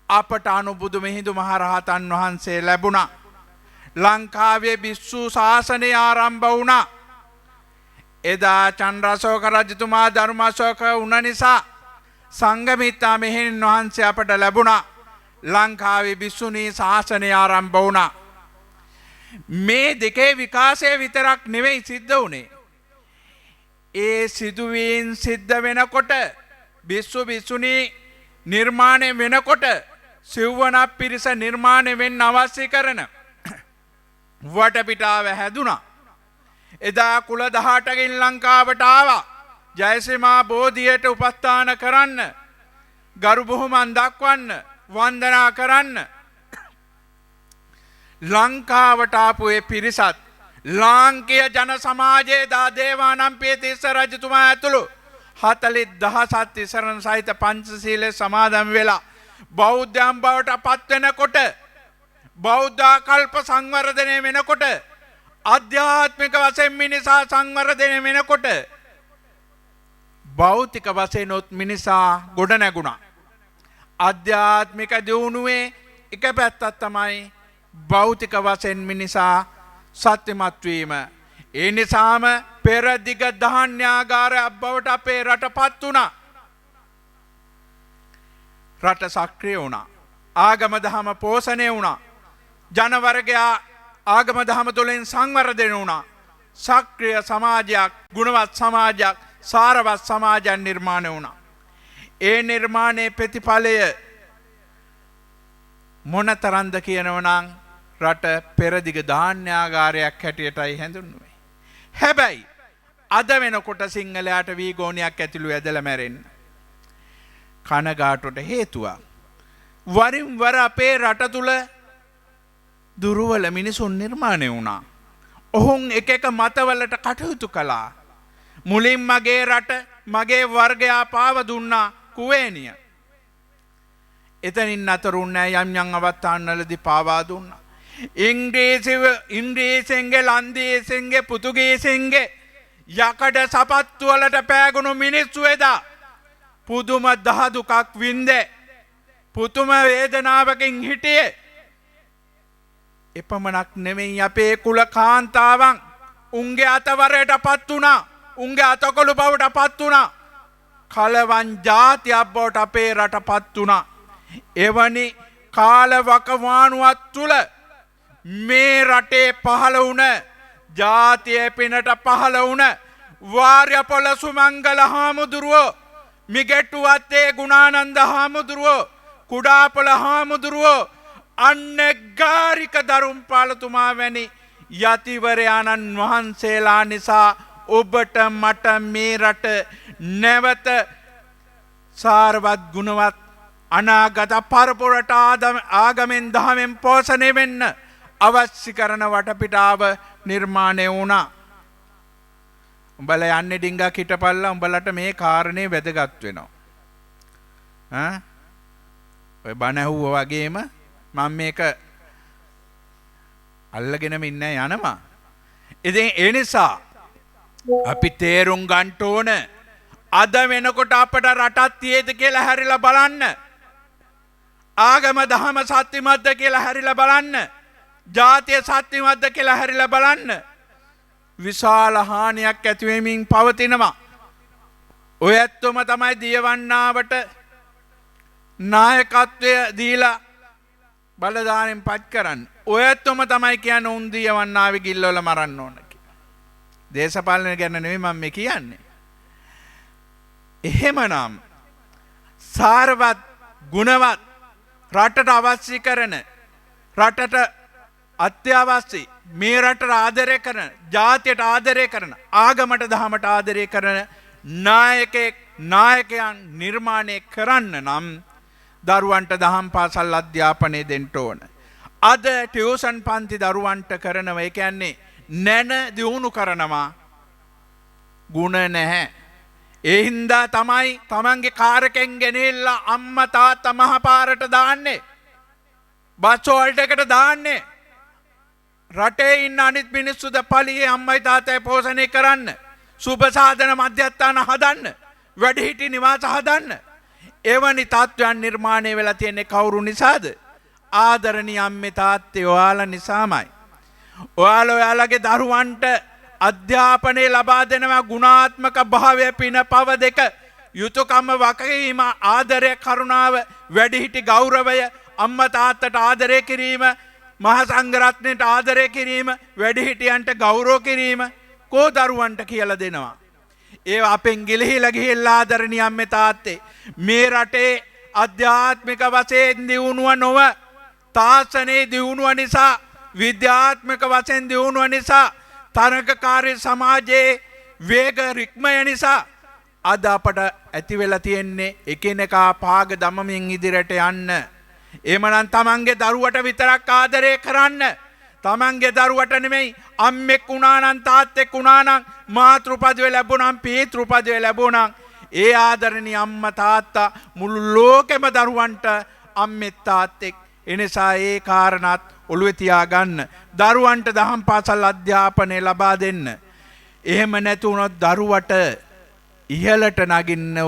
අපට අනුබුදු මිහිඳු මහරහතන් වහන්සේ ලැබුණා. ලංකාවේ භික්ෂු ශාසනය ආරම්භ වුණා. එදා චන්ද්‍රාශෝක රජතුමා ධර්මාශෝක වුණ නිසා සංඝමිත්තා මෙහෙණින් වහන්සේ අපට ලැබුණා. ලංකාවේ භික්ෂුණී ශාසනය ආරම්භ වුණා. මේ දෙකේ විකාශය විතරක් නෙවෙයි සිද්ධ වුණේ. ඒ සිදුවීම් සිද්ධ වෙනකොට භික්ෂු භික්ෂුණී නිර්මාණය වෙනකොට සිව්වනක් පිරිස නිර්මාණය වෙන්න අවශ්‍ය කරන වටපිටාව හැදුනා. එදා කුල 18කින් ලංකාවට ආවා. ජයශ්‍රීමා බෝධියට උපස්ථාන කරන්න, ගරු බුහුමන් දක්වන්න, වන්දනා කරන්න. ලංකාවට ආපු ඒ පිරිසත් ලාංකීය ජන සමාජයේ දේවානම්පිය තිස්ස රජතුමා ඇතුළු 40,000ක් තිසරණ සහිත පංචශීලයේ සමාදන් වෙලා බෞද්ධයන් බවට පත් වෙනකොට බෞද්ධ කල්ප සංවර්ධනය වෙනකොට ආධ්‍යාත්මික වශයෙන් මිනිසා සංවර්ධනය වෙනකොට භෞතික වශයෙන් උත් මිනිසා ගොඩ නැගුණා. ආධ්‍යාත්මික දියුණුවේ එක පැත්තක් තමයි භෞතික වශයෙන් මිනිසා සත්‍යමත් වීම. ඒ නිසාම පෙරදිග ධාන්‍යාගාරයක් බවට අපේ රටපත් වුණා. රට සක්‍රිය වුණා. ආගම දහම පෝෂණය වුණා. ජනවර්ගයා ආගම දහම තුළින් සංවර්ධනය වුණා. සක්‍රිය සමාජයක්, ගුණවත් සමාජයක්, සාරවත් සමාජයක් නිර්මාණය වුණා. ඒ නිර්මාණයේ ප්‍රතිඵලය මොනතරම්ද කියනවනම් රට පෙරදිග ධාන්‍යාගාරයක් හැටියටයි හැඳින්වුවේ. හැබැයි අද වෙනකොට සිංහලයාට වී ගෝණයක් ඇතුළු ඇදලා මැරෙන්න කනගාටුවට හේතුවක් වරින් වර අපේ රට තුල දුර්වල මිනිසුන් නිර්මාණය වුණා. ඔවුන් එක එක මතවලට කටයුතු කළා. මුලින් මගේ රට මගේ වර්ගයා පාව දුන්නා කුවේනිය. එතනින් නතරුන්නේ යම් යම් අවස්ථාන්වලදී පාවා දුන්නා. ඉංග්‍රීසින්ගේ ලන්දේසින්ගේ පෘතුගීසින්ගේ යකඩ සපත්තු වලට පෑගුණු මිනිස්සු එදා පුදුම දහදුකක් වින්දේ. පුදුම වේදනාවකින් හිටියේ. එපමණක් නෙමෙයි අපේ කුල කාන්තාවන් උන්ගේ අතවරයටපත් වුණා. උන්ගේ අතකොළු බවටපත් වුණා. කලවන් ජාතියක් බවට අපේ රටපත් වුණා. එවැනි කාලවකවානුවක් තුල මේ රටේ පහළ වුණ ජාතිය පිනට පහළ වුණ වාර්යපොළ සුමංගල හාමුදුරුවෝ, මිගෙට්ටුවත්තේ ගුණානන්ද හාමුදුරුවෝ, කුඩාපොළ හාමුදුරුවෝ, අන්නගාරික දරුම්පාලතුමා වැනි යතිවරයාණන් වහන්සේලා නිසා ඔබට මට මේ රට නැවත සාරවත් ගුණවත් අනාගත පරපුරට ආගමෙන් දහමෙන් පෝෂණය වෙන්න අවශ්‍ය කරන වටපිටාව නිර්මාණය වුණා. උඹලා යන්නේ ඩිංගක් හිටපල්ලා. උඹලට මේ කාරණේ වැදගත් වෙනවා. ඔය බණ ඇහුවා වගේම මම මේක අල්ලගෙනම ඉන්නේ යනවා. ඉතින් ඒ නිසා අපි තේරුම් ගන්න ඕන අද වෙනකොට අපට රටක් තියෙද කියලා හැරිලා බලන්න. ආගම දහම සත්‍යමත්ද කියලා හැරිලා බලන්න. ජාතිය සත්‍යමත්ද කියලා හැරිලා බලන්න. විශාල හානියක් ඇති වෙමින් පවතිනවා. ඔය ඇත්තම තමයි දියවන්නාවට නායකත්වය දීලා බලදානෙන් පත් කරන්නේ. ඔය ඇත්තම තමයි කියන්නේ උන් දියවන්නාවේ ගිල්ලවල මරන්න ඕන කියලා. දේශපාලන ගැන නෙවෙයි මම මේ කියන්නේ. එහෙමනම් සාරවත් ගුණවත් රටට අවශ්‍ය කරන රටට අත්‍යවශ්‍ය මේ රටට ආදරය කරන ජාතියට ආදරය කරන ආගමට දහමට ආදරය කරන නායකයන් නිර්මාණය කරන්න නම් දරුවන්ට දහම් පාසල් අධ්‍යාපනය දෙන්න ඕන. අද ටියුෂන් පන්ති දරුවන්ට කරනවා. ඒ කියන්නේ නැන දියුණු කරනවා. ගුණ නැහැ. ඒ හින්දා තමයි තමන්ගේ කාරකෙන් ගෙනෙල්ලා අම්මා තාත්තා මහපාරට දාන්නේ. බස් හෝල්ඩ් එකට දාන්නේ. රටේ ඉන්න අනිත් මිනිස්සුද පළියේ අම්මයි තාත්තයි පෝෂණය කරන්න. සුබ සාධන මධ්‍යස්ථාන හදන්න. වැඩිහිටි නිවාස හදන්න. එවැනි තත්ත්වයන් නිර්මාණය වෙලා තියෙන්නේ කවුරු නිසාද? ආදරණීය අම්මේ තාත්තේ ඔයාලා නිසාමයි. ඔයාලගේ දරුවන්ට අධ්‍යාපනය ලබා දෙනවා ගුණාත්මක භාවය පින පව දෙක යුතුයකම වගකීම ආදරය කරුණාව වැඩිහිටි ගෞරවය අම්මා තාත්තට ආදරය කිරීම මහා සංඝරත්නයට ආදරය කිරීම වැඩිහිටියන්ට ගෞරව කිරීම කෝ දරුවන්ට කියලා දෙනවා. ඒ අපෙන් ගිලිහිලා ආදරණීය අම්මේ තාත්තේ මේ රටේ අධ්‍යාත්මික වශයෙන් දියුණුව නොව තාක්ෂණයේ දියුණුව නිසා විද්‍යාත්මක වශයෙන් දියුණුව නිසා තරඟකාරී සමාජයේ වේග රික්මය නිසා අද අපට ඇති වෙලා තියෙන්නේ එකිනෙකා පාග දමමින් ඉදිරියට යන්න. එමනම් තමන්ගේ දරුවට විතරක් ආදරය කරන්න. තමන්ගේ දරුවට නෙමෙයි අම්මෙක් වුණා නම් තාත්තෙක් වුණා නම් මාතෘපදවිය ලැබුණා නම් පීතෘපදවිය ලැබුණා ඒ ආදරණීය අම්මා තාත්තා මුළු ලෝකෙම දරුවන්ට අම්මෙක් තාත්තෙක් එනිසා ඒ කාරණාත් ඔළුවේ තියාගන්න දරුවන්ට දහම් පාසල් අධ්‍යාපනය ලබා දෙන්න එහෙම නැති වුණොත් දරුවට ඉහළට නගින්න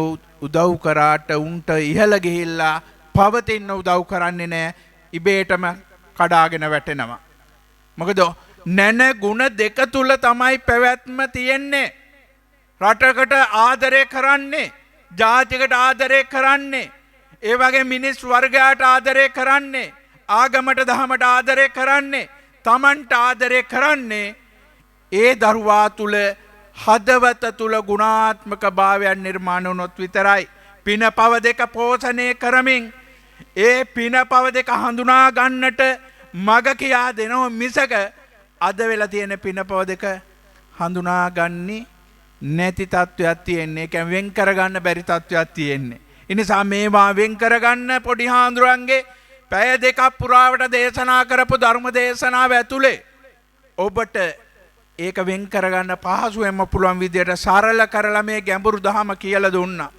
උදව් කරාට උන්ට ඉහළ ගිහිල්ලා පවතින්න උදව් කරන්නේ නැහැ ඉබේටම කඩාගෙන වැටෙනවා මොකද නැන ගුණ දෙක තුල තමයි පැවැත්ම තියෙන්නේ රටකට ආදරය කරන්නේ ජාතිකට ආදරය කරන්නේ ඒ වගේ මිනිස් වර්ගයාට ආදරය කරන්නේ ආගමට දහමට ආදරය කරන්නේ තමන්ට ආදරය කරන්නේ ඒ දරුවා තුල හදවත තුල ගුණාත්මක භාවයන් නිර්මාණය වුණොත් විතරයි පිනපව දෙක පෝෂණය කරමින් ඒ පිනපව දෙක හඳුනා ගන්නට මග කියා දෙනව මිසක අද වෙලා තියෙන පිනපව දෙක හඳුනාගන්නේ නැති තත්වයක් තියෙන්නේ. ඒ කියන්නේ වෙන් කරගන්න බැරි තත්වයක් තියෙන්නේ. ඒ නිසා මේවා වෙන් කරගන්න පොඩි හාමුදුරන්ගේ පැය දෙකක් පුරාවට දේශනා කරපු ධර්ම දේශනාව ඇතුලේ ඔබට ඒක වෙන් කරගන්න පහසුවෙන්ම පුළුවන් විදියට සරල කරලා මේ ගැඹුරු දහම කියලා දුන්නා.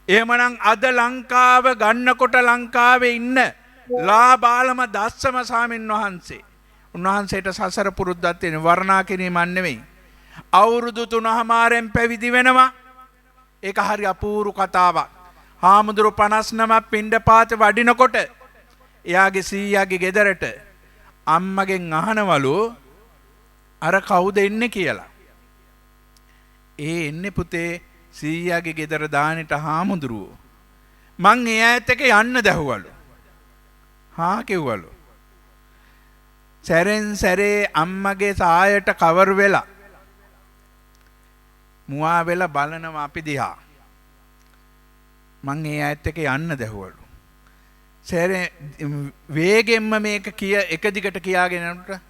එහෙමනම් අද ලංකාව ගන්නකොට ලංකාවේ ඉන්න ලාබාලම දස්සම ස්වාමීන් වහන්සේ උන්වහන්සේට සසර පුරුද්දක් තියෙන වර්ණා කිරීමක් නෙවෙයි. අවුරුදු 3මාරෙන් පැවිදි වෙනවා. ඒක හරි අපූර්ව කතාවක්. හාමුදුරු 59 පින්ඩපාත වඩිනකොට එයාගේ සීයාගේ ගෙදරට අම්මගෙන් අහනවලු අර කවුද එන්නේ කියලා. ඒ එන්නේ පුතේ සීයාගේ ගෙදර දානෙට හාමුදුරුවෝ. මං ඒ ඈත් එක යන්න දැහුවලු. හා කිව්වලු. සැරෙන් සැරේ අම්මගේ සායට කවර් වෙලා මුවා වෙලා බලනවා අපි දිහා. මං ඒ ඈත් එක යන්න දැහුවලු. සැරේ වේගෙන්ම මේක එක දිගට කියාගෙන යනකොට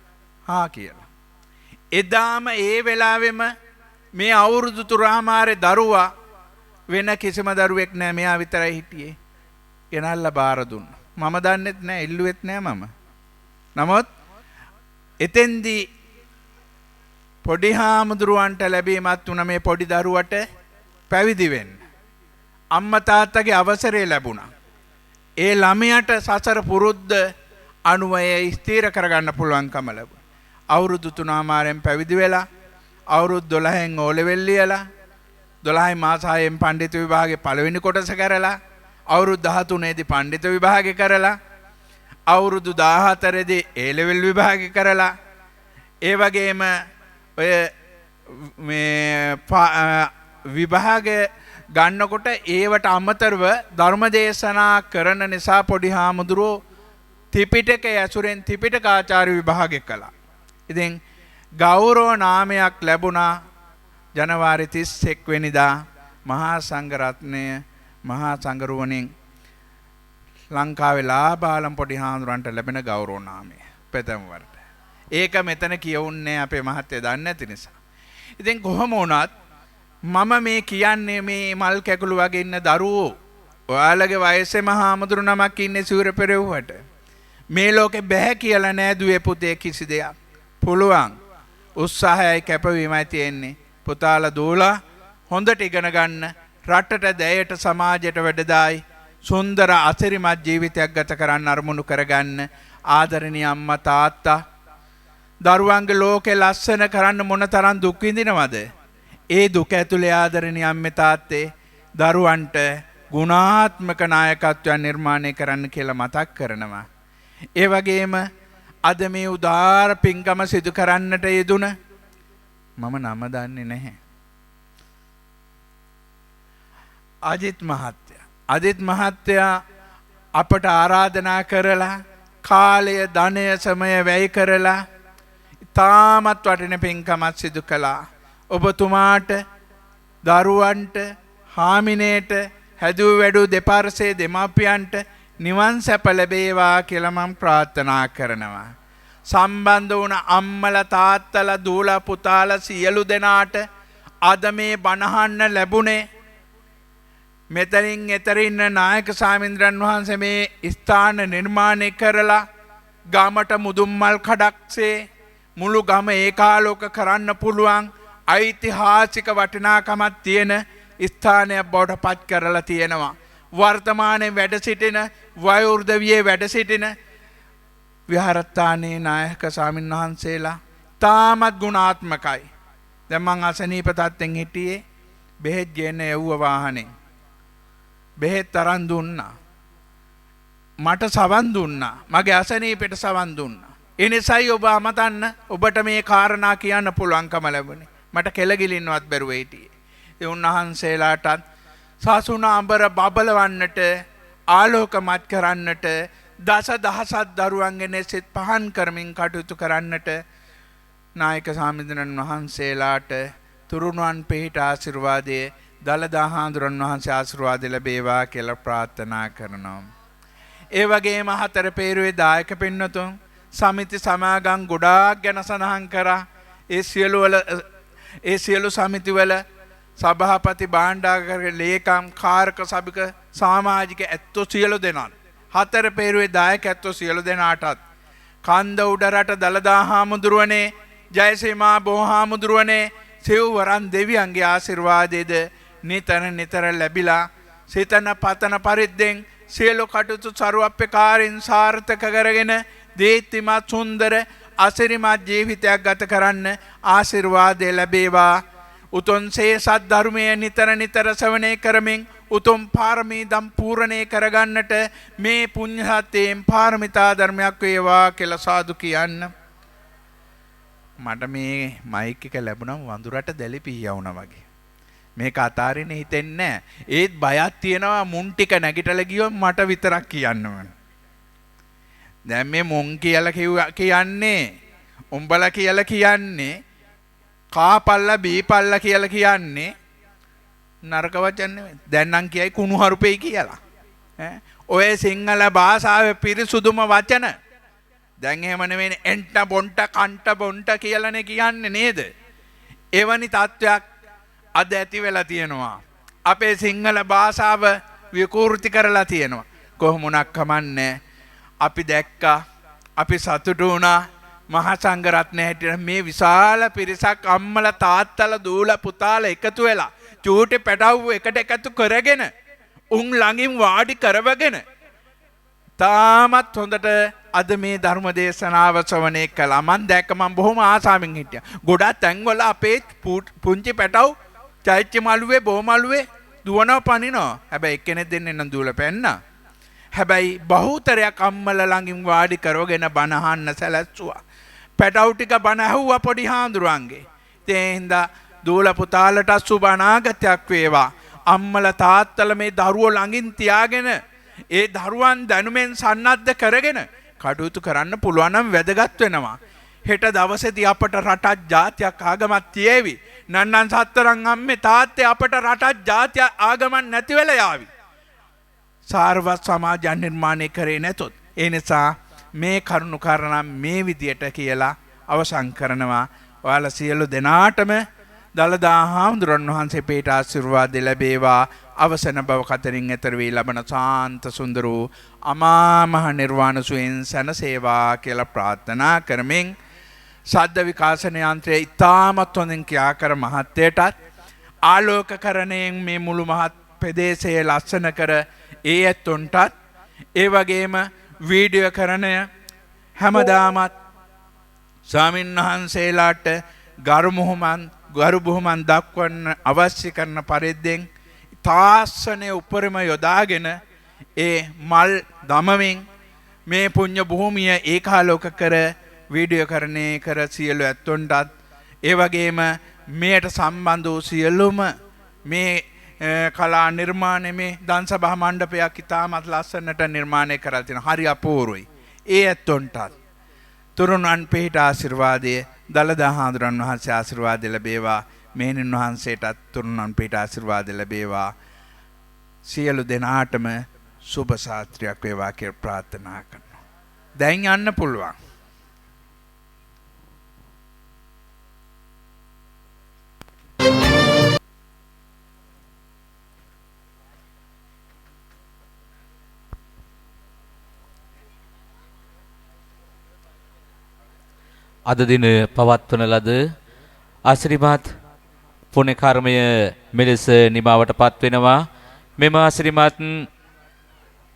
හා කියලා. එදාම ඒ වෙලාවෙම මේ අවුරුදු 3මාරේ දරුවා වෙන කිසිම දරුවෙක් නෑ මෙයා විතරයි හිටියේ. ගෙනල්ලා බාර දුන්නා. මම දන්නෙත් නෑ ඉල්ලුවෙත් නෑ මම. නමුත් එතෙන්දී පොඩි හාමුදුරුවන්ට ලැබීමත් වුණ මේ පොඩි දරුවට පැවිදි වෙන්න අම්මා තාත්තගේ අවසරය ලැබුණා. ඒ ළමයාට සසර පුරුද්ද අනුවය ස්ථිර කරගන්න පුළුවන්කම ලැබුණා. අවුරුදු 3මාරෙන් පැවිදි වෙලා අවුරුදු 12න් ඕ ලෙවල් ලියලා 12 මාස 6න් පඬිතු විභාගේ පළවෙනි කොටස කරලා අවුරුදු 13 දී පඬිතු විභාගේ කරලා අවුරුදු 14 දී ඒ ලෙවල් විභාගේ කරලා ඒ වගේම ඔය මේ විභාග ගන්නකොට ඒවට අමතරව ධර්ම දේශනා කරන නිසා පොඩි හාමුදුරුවෝ ත්‍රිපිටකය ඇසුරෙන් ත්‍රිපිටකාචාර්ය විභාගය කළා. ඉතින් ගෞරව නාමයක් ලැබුණා ජනවාරි 31 වෙනිදා මහා සංඝරත්නය මහා සංඝරුවනින් ලංකාවේ ලාබාලම් පොඩි හාමුදුරන්ට ලැබෙන ගෞරව නාමය ප්‍රථම වරට. ඒක මෙතන කියවුන්නේ අපේ මහත්තයා දන්නේ නැති නිසා. ඉතින් කොහොම වුණත් මම මේ කියන්නේ මේ මල් කැකුළු වගේ ඉන්න දරුවෝ ඔයාලගේ වයසේ මහාමුදුරු නමක් ඉන්නේ සූර පෙරවුවට මේ ලෝකේ බෑ කියලා නෑ දුවේ පුතේ කිසි දෙයක්. පුළුවන් උත්සාහයයි කැපවීමයි තියෙන්නේ. පුතාලා දූලා හොඳට ඉගෙන ගන්න රටට දැයට සමාජයට වැඩදායි සුන්දර අසිරිමත් ජීවිතයක් ගත කරන්න අරමුණු කරගන්න ආදරණීය අම්මා තාත්තා දරුවන්ගේ ලෝකේ ලස්සන කරන්න මොනතරම් දුක් විඳිනවද? ඒ දුක ඇතුලේ ආදරණීය අම්මේ තාත්තේ දරුවන්ට ගුණාත්මක නායකත්වයක් නිර්මාණය කරන්න කියලා මතක් කරනවා. ඒ වගේම අද මේ උදාාර පින්කම සිදු කරන්නට යෙදුන මම නම දන්නේ නැහැ. අජිත් මහත්තයා අපට ආරාධනා කරලා කාලය ධනය සමය වැය කරලා තාමත් වටින පින්කමක් සිදු කළා. ඔබතුමාට දරුවන්ට හාමිනේට හැදූ වැඩූ දෙපාර්ශ්වයේ දෙමාපියන්ට නිවන් සැප ලැබේවා කියලා මම ප්‍රාර්ථනා කරනවා. සම්බන්ධ වුණ අම්මලා තාත්තලා දූලා පුතාලා සියලු දෙනාට අද මේ බණහන්න ලැබුණේ මෙතනින් එතර ඉන්න නායක ස්වාමීන්ද්‍රයන් වහන්සේ මේ ස්ථාන නිර්මාණය කරලා ගමට මුදුන්මල් කඩක්සේ මුළු ගම ඒකාලෝක කරන්න පුළුවන් ඓතිහාසික වටිනාකමක් තියෙන ස්ථානයක් බවට පත් කරලා තියෙනවා. වර්තමානයේ වැඩ සිටින වයෝවෘද්ධවියේ වැඩ සිටින විහාරස්ථානයේ නායක ස්වාමීන් වහන්සේලා තාමත් ගුණාත්මකයි. දැන් මං අසනීප තත්ත්වෙන් හිටියේ බෙහෙත් ගේන්න යවුව වාහනේ. බෙහෙත් තරන් දුන්නා. මට සවන් දුන්නා. මගේ අසනීපෙට සවන් දුන්නා. ඒ නිසායි ඔබ අමතන්න ඔබට මේ කාරණා කියන්න පුළුවන්කම ලැබුණේ. මට කෙලගිලින්නවත් බැරුව හිටියේ. ඒ උන්වහන්සේලාටත් සාසුන අඹර බබලවන්නට ආලෝකමත් කරන්නට දස දහසක් දරුවන්ගේ සිත් පහන් කරමින් කටයුතු කරන්නට නායක ස්වාමීන් වහන්සේලාට තුරුණුවන් පිහිට ආශිර්වාදයේ දලදා හාමුදුරන් වහන්සේ ආශිර්වාද ලැබේවා කියලා ප්‍රාර්ථනා කරනවා. ඒ වගේම හතර පේරුවේ දායක පින්නතුන් සමිති සමාගම් ගොඩාක් ගැන සඳහන් කරා. ඒ සියලු සමිතිවල සභාපති භාණ්ඩාගාර ලේකම් කාර්ක සභික සමාජික ඇත්තෝ සියලු දෙනා හතර පේරුවේ දායක ඇත්තෝ සියලු දෙනාටත් කන්ද උඩරට දලදා හාමුදුරුවනේ ජයසීමා බෝ හාමුදුරුවනේ සිව්වරන් දෙවියන්ගේ ආශිර්වාදයේද නිතර ලැබිලා සිතන පතන පරිද්දෙන් සියලු කටයුතු සරුවප්පකාරින් සාර්ථක කරගෙන දීප්තිමත් සුන්දර අසිරිමත් ජීවිතයක් ගත කරන්න ආශිර්වාදය ලැබේවා. උතුම් සේසත් ධර්මයේ නිතර ශ්‍රවණය කරමින් උතුම් පාරමී දම් පූර්ණේ කරගන්නට මේ පුණ්‍ය සත්‍යයෙන් පාරමිතා ධර්මයක් වේවා කියලා සාදු කියන්න. මට මේ මයික් එක ලැබුණම වඳුරට දැලි පිහියවුණා වගේ. මේක අතාරින්න හිතෙන්නේ නැහැ. ඒත් බයක් තියෙනවා මුන් ටික නැගිටලා ගියොත් මට විතරක් කියන්න ඕන. දැන් මේ මුන් කියලා කියන්නේ උඹලා කියලා කියන්නේ කාපල්ලා බීපල්ලා කියලා කියන්නේ නරක වචන නෙවෙයි. දැන් නම් කියයි කුණු හරුපෙයි කියලා. ඔය සිංහල භාෂාවේ පිරිසුදුම වචන. දැන් එහෙම නෙවෙයි එන්ට බොන්ට කන්ට බොන්ට කියලානේ කියන්නේ නේද? එවැනි තත්වයක් අද ඇති වෙලා තියෙනවා. අපේ සිංහල භාෂාව විකෘති කරලා තියෙනවා. කොහොමුණක් කමන්නේ. අපි දැක්කා. අපි සතුටු වුණා. මහා සංඝරත්නය හැටියට මේ විශාල පිරිසක් අම්මලා තාත්තලා දූලා පුතාලා එකතු වෙලා චූටි පැටවු එකට එකතු කරගෙන උන් ළඟින් වාඩි කරවගෙන තාමත් හොඳට අද මේ ධර්ම දේශනාව ශ්‍රවණය කළා. මම දැක්ක මම බොහොම ආසාවෙන් හිටියා. ගොඩක් තැන්වල අපේ පුංචි පැටවු චෛත්‍ය මළුවේ බොමළුවේ දුවනවා පනිනවා. හැබැයි එක්කෙනෙක් දෙන්නේ නම් දුවලා පැන්නා. හැබැයි බහුතරයක් අම්මලා ළඟින් වාඩි කරවගෙන බණ අහන්න සැලැස්සුවා. පැටවු ටික බණ ඇහුවා පොඩි හාමුදුරුවන්ගේ. ඒ හින්දා දූල පුතාලට සුබ අනාගතයක් වේවා. අම්මලා තාත්තලා මේ දරුවෝ ළඟින් තියාගෙන ඒ දරුවන් දැනුමෙන් සන්නද්ධ කරගෙන කටයුතු කරන්න පුළුවන් නම් වැදගත් වෙනවා. හෙට දවසේදී අපට රටක් ජාතියක් ආගමක් තියේවි. නන්නන් සතරන් අම්මේ තාත්තේ අපට රටක් ජාතියක් ආගමක් නැති වෙලා යාවි. සාරවත් සමාජයක් නිර්මාණය කරේ නැතොත්. ඒ නිසා මේ කරුණු කාරණා මේ විදියට කියලා අවසන් කරනවා. ඔයාලා සියලු දෙනාටම දලදා හාමුදුරන් වහන්සේ පිට ආශිර්වාද ලැබේවා. අවසන බව කතරින් එතර වී ලබන සාන්ත සුන්දර වූ අමා මහ නිර්වාණ සුවෙන් සැනසේවා කියලා ප්‍රාර්ථනා කරමින් ශබ්ද විකාශන යන්ත්‍රය ඉතාමත් හොඳින් ක්‍රියා කර මහත්තයටත් ආලෝකකරණයෙන් මේ මුළු මහත් ප්‍රදේශයේ ලස්සන කර ඒ ඇත්තොන්ටත් ඒ වගේම වීඩියෝ කරණය හැමදාමත් ස්වාමීන් වහන්සේලාට ගරු බුහුමන් දක්වන්න අවශ්‍ය කරන පරිද්දෙන් තාස්සනය උපරිම යොදාගෙන ඒ මල් දමමින් මේ පුණ්‍ය භූමිය ඒකාලෝක කර වීඩියෝ කරණය කර සියලු ඇත්තොන්ටත් ඒ වගේම මෙයට සම්බන්ධ වූ සියලුම මේ කලා නිර්මාණය මේ දන්සභා මණ්ඩපයක් ඉතාමත් ලස්සනට නිර්මාණය කරලා තියෙනවා. හරි අපූර්වයි. ඒ ඇත්තොන්ටත් තුරුණන් පිහිට ආශිර්වාදය දලදා හාමුදුරන් වහන්සේ ආශිර්වාද ලැබේවා. මෙහෙණින් වහන්සේටත් තුරුණන් පිහිට ආශිර්වාද ලැබේවා. සියලු දෙනාටම සුබ සාත්‍රියක් වේවා කියලා ප්‍රාර්ථනා කරනවා. දැන් යන්න පුළුවන්. අද දින පවත්වන ලද අසිරිමත් පුණ්‍ය කර්මය මෙලෙස නිමාවට පත් වෙනවා. මෙම අසිරිමත්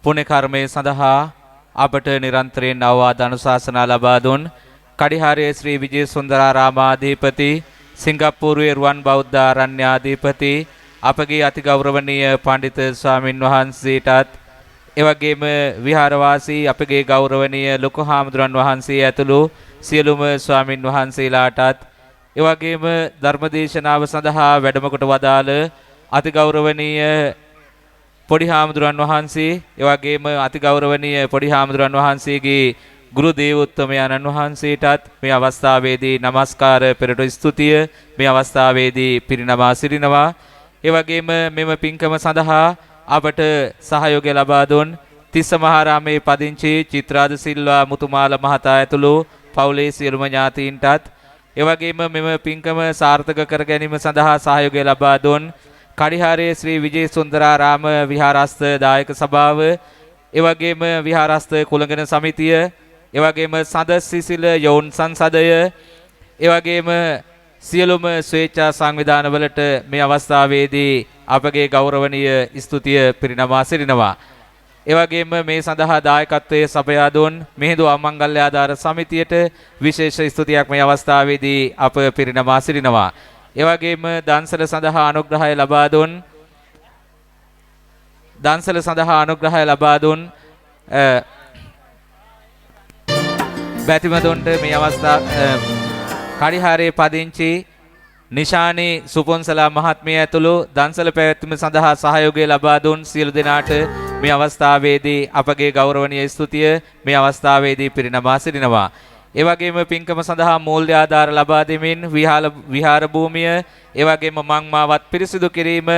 පුණ්‍ය කර්මය සඳහා අපට නිරන්තරයෙන් අවවාද අනුශාසනා ලබා දුන් කඩිහාරයේ ශ්‍රී විජේසුන්දරාරාමාධිපති සිංගප්පූරුවේ රුවන් බෞද්ධ ආරණ්‍යාධිපති අපගේ අතිගෞරවනීය පඬිත ස්වාමින් වහන්සේටත් එවැගේම විහාරවාසී අපගේ ගෞරවනීය ලොකු හාමුදුරන් වහන්සේ ඇතුළු සියලුම ස්වාමින් වහන්සේලාටත් එවැගේම ධර්මදේශනාව සඳහා වැඩම කොට වදාළ අතිගෞරවනීය පොඩි හාමුදුරන් වහන්සේ එවැගේම අතිගෞරවනීය පොඩි හාමුදුරන් වහන්සේගේ ගුරු දේවෝත්තමයන්න් වහන්සේටත් මේ අවස්ථාවේදී নমස්කාර පෙරට ස්තුතිය මේ අවස්ථාවේදී පිරිනමා සිටිනවා. එවැගේම මෙම පින්කම සඳහා අපට සහයෝගය ලබා දුන් තිස්ස මහාරාමේ පදිංචි චිත්‍රාද සිල්වා මුතුමාල මහතා ඇතුළු පවුලේ සියලුම ඥාතීන්ටත් එවැගේම මෙම පින්කම සාර්ථක කර ගැනීම සඳහා සහයෝගය ලබා දුන් කඩිහාරයේ ශ්‍රී විජේසුන්දරාරාම විහාරස්ථ දායක සභාව එවැගේම විහාරස්ථ කුලගණ සමිතිය එවැගේම සද සිසිල යෝන් සංසදය එවැගේම සියලුම ස්වේච්ඡා සංවිධානවලට මේ අවස්ථාවේදී අපගේ ගෞරවනීය ස්තුතිය පිරිනමා සිටිනවා. එවැගේම මේ සඳහා දායකත්වයේ සපයා දුන් මිහිඳු අමංගල්‍ය ආධාර සමිතියට විශේෂ ස්තුතියක් මේ අවස්ථාවේදී අප පිරිනමා සිටිනවා. එවැගේම දන්සල සඳහා අනුග්‍රහය ලබා දුන් බැතිමතුන්ට මේ අවස්ථාව කඩිහාරයේ පදිංචි නිශානි සුපොන්සලා මහත්මිය ඇතුළු දන්සල පැවැත්ම සඳහා සහයෝගය ලබා දුන් සියලු දෙනාට මේ අවස්ථාවේදී අපගේ ගෞරවනීය ස්තුතිය මේ අවස්ථාවේදී පිරිනමා සිටිනවා. ඒ වගේම පින්කම සඳහා මූල්‍ය ආධාර ලබා දෙමින් විහාර භූමිය ඒ වගේම මංමාවත් පිරිසිදු කිරීම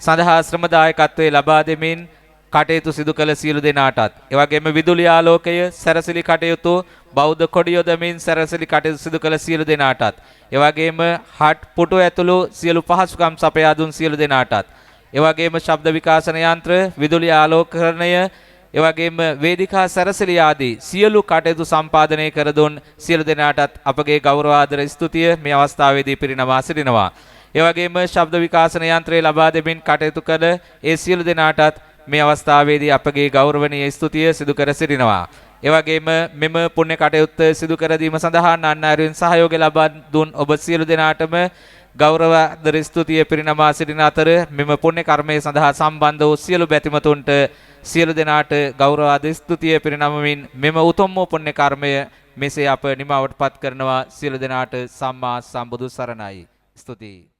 සඳහා ශ්‍රම දායකත්වයේ ලබා දෙමින් කටයුතු සිදු කළ සියලු දෙනාටත් ඒ වගේම විදුලි ආලෝකය සැරසිලි කටයුතු බෞද්ධ කොඩි යොදමින් සැරසිලි කටයුතු සිදු කළ සියලු දෙනාටත් ඒ වගේම හට් පුටු ඇතුළු සියලු පහසුකම් සපයා දුන් සියලු දෙනාටත් ඒ වගේම ශබ්ද විකාශන යන්ත්‍ර විදුලි ආලෝකකරණය ඒ වගේම වේදිකා සැරසිලි ආදී සියලු කටයුතු සම්පාදනය කර දුන් සියලු දෙනාටත් අපගේ ගෞරව ආදර ස්තුතිය මේ අවස්ථාවේදී පිරිනමා සිටිනවා. ඒ වගේම ශබ්ද විකාශන යන්ත්‍රය ලබා දෙමින් කටයුතු කළ ඒ සියලු දෙනාටත් මේ අවස්ථාවේදී අපගේ ගෞරවනීය ස්තුතිය සිදු කර සිටිනවා. ඒ වගේම මෙම පුණ්‍ය කටයුත්ත සිදු කර දීම සඳහා අන්නාරින් සහයෝගය ලබා දුන් ඔබ සියලු දෙනාටම ගෞරව ආදර ස්තුතිය පිරිනමා සිටින අතර මෙම පුණ්‍ය කර්මය සඳහා සම්බන්ධ වූ සියලු බැතිමතුන්ට සියලු දෙනාට ගෞරව ආදර ස්තුතිය පිරිනමමින් මෙම උතුම් වූ පුණ්‍ය කර්මය මෙසේ අප නිමවට පත් කරනවා. සියලු දෙනාට සම්මා සම්බුදු සරණයි. ස්තුතියි.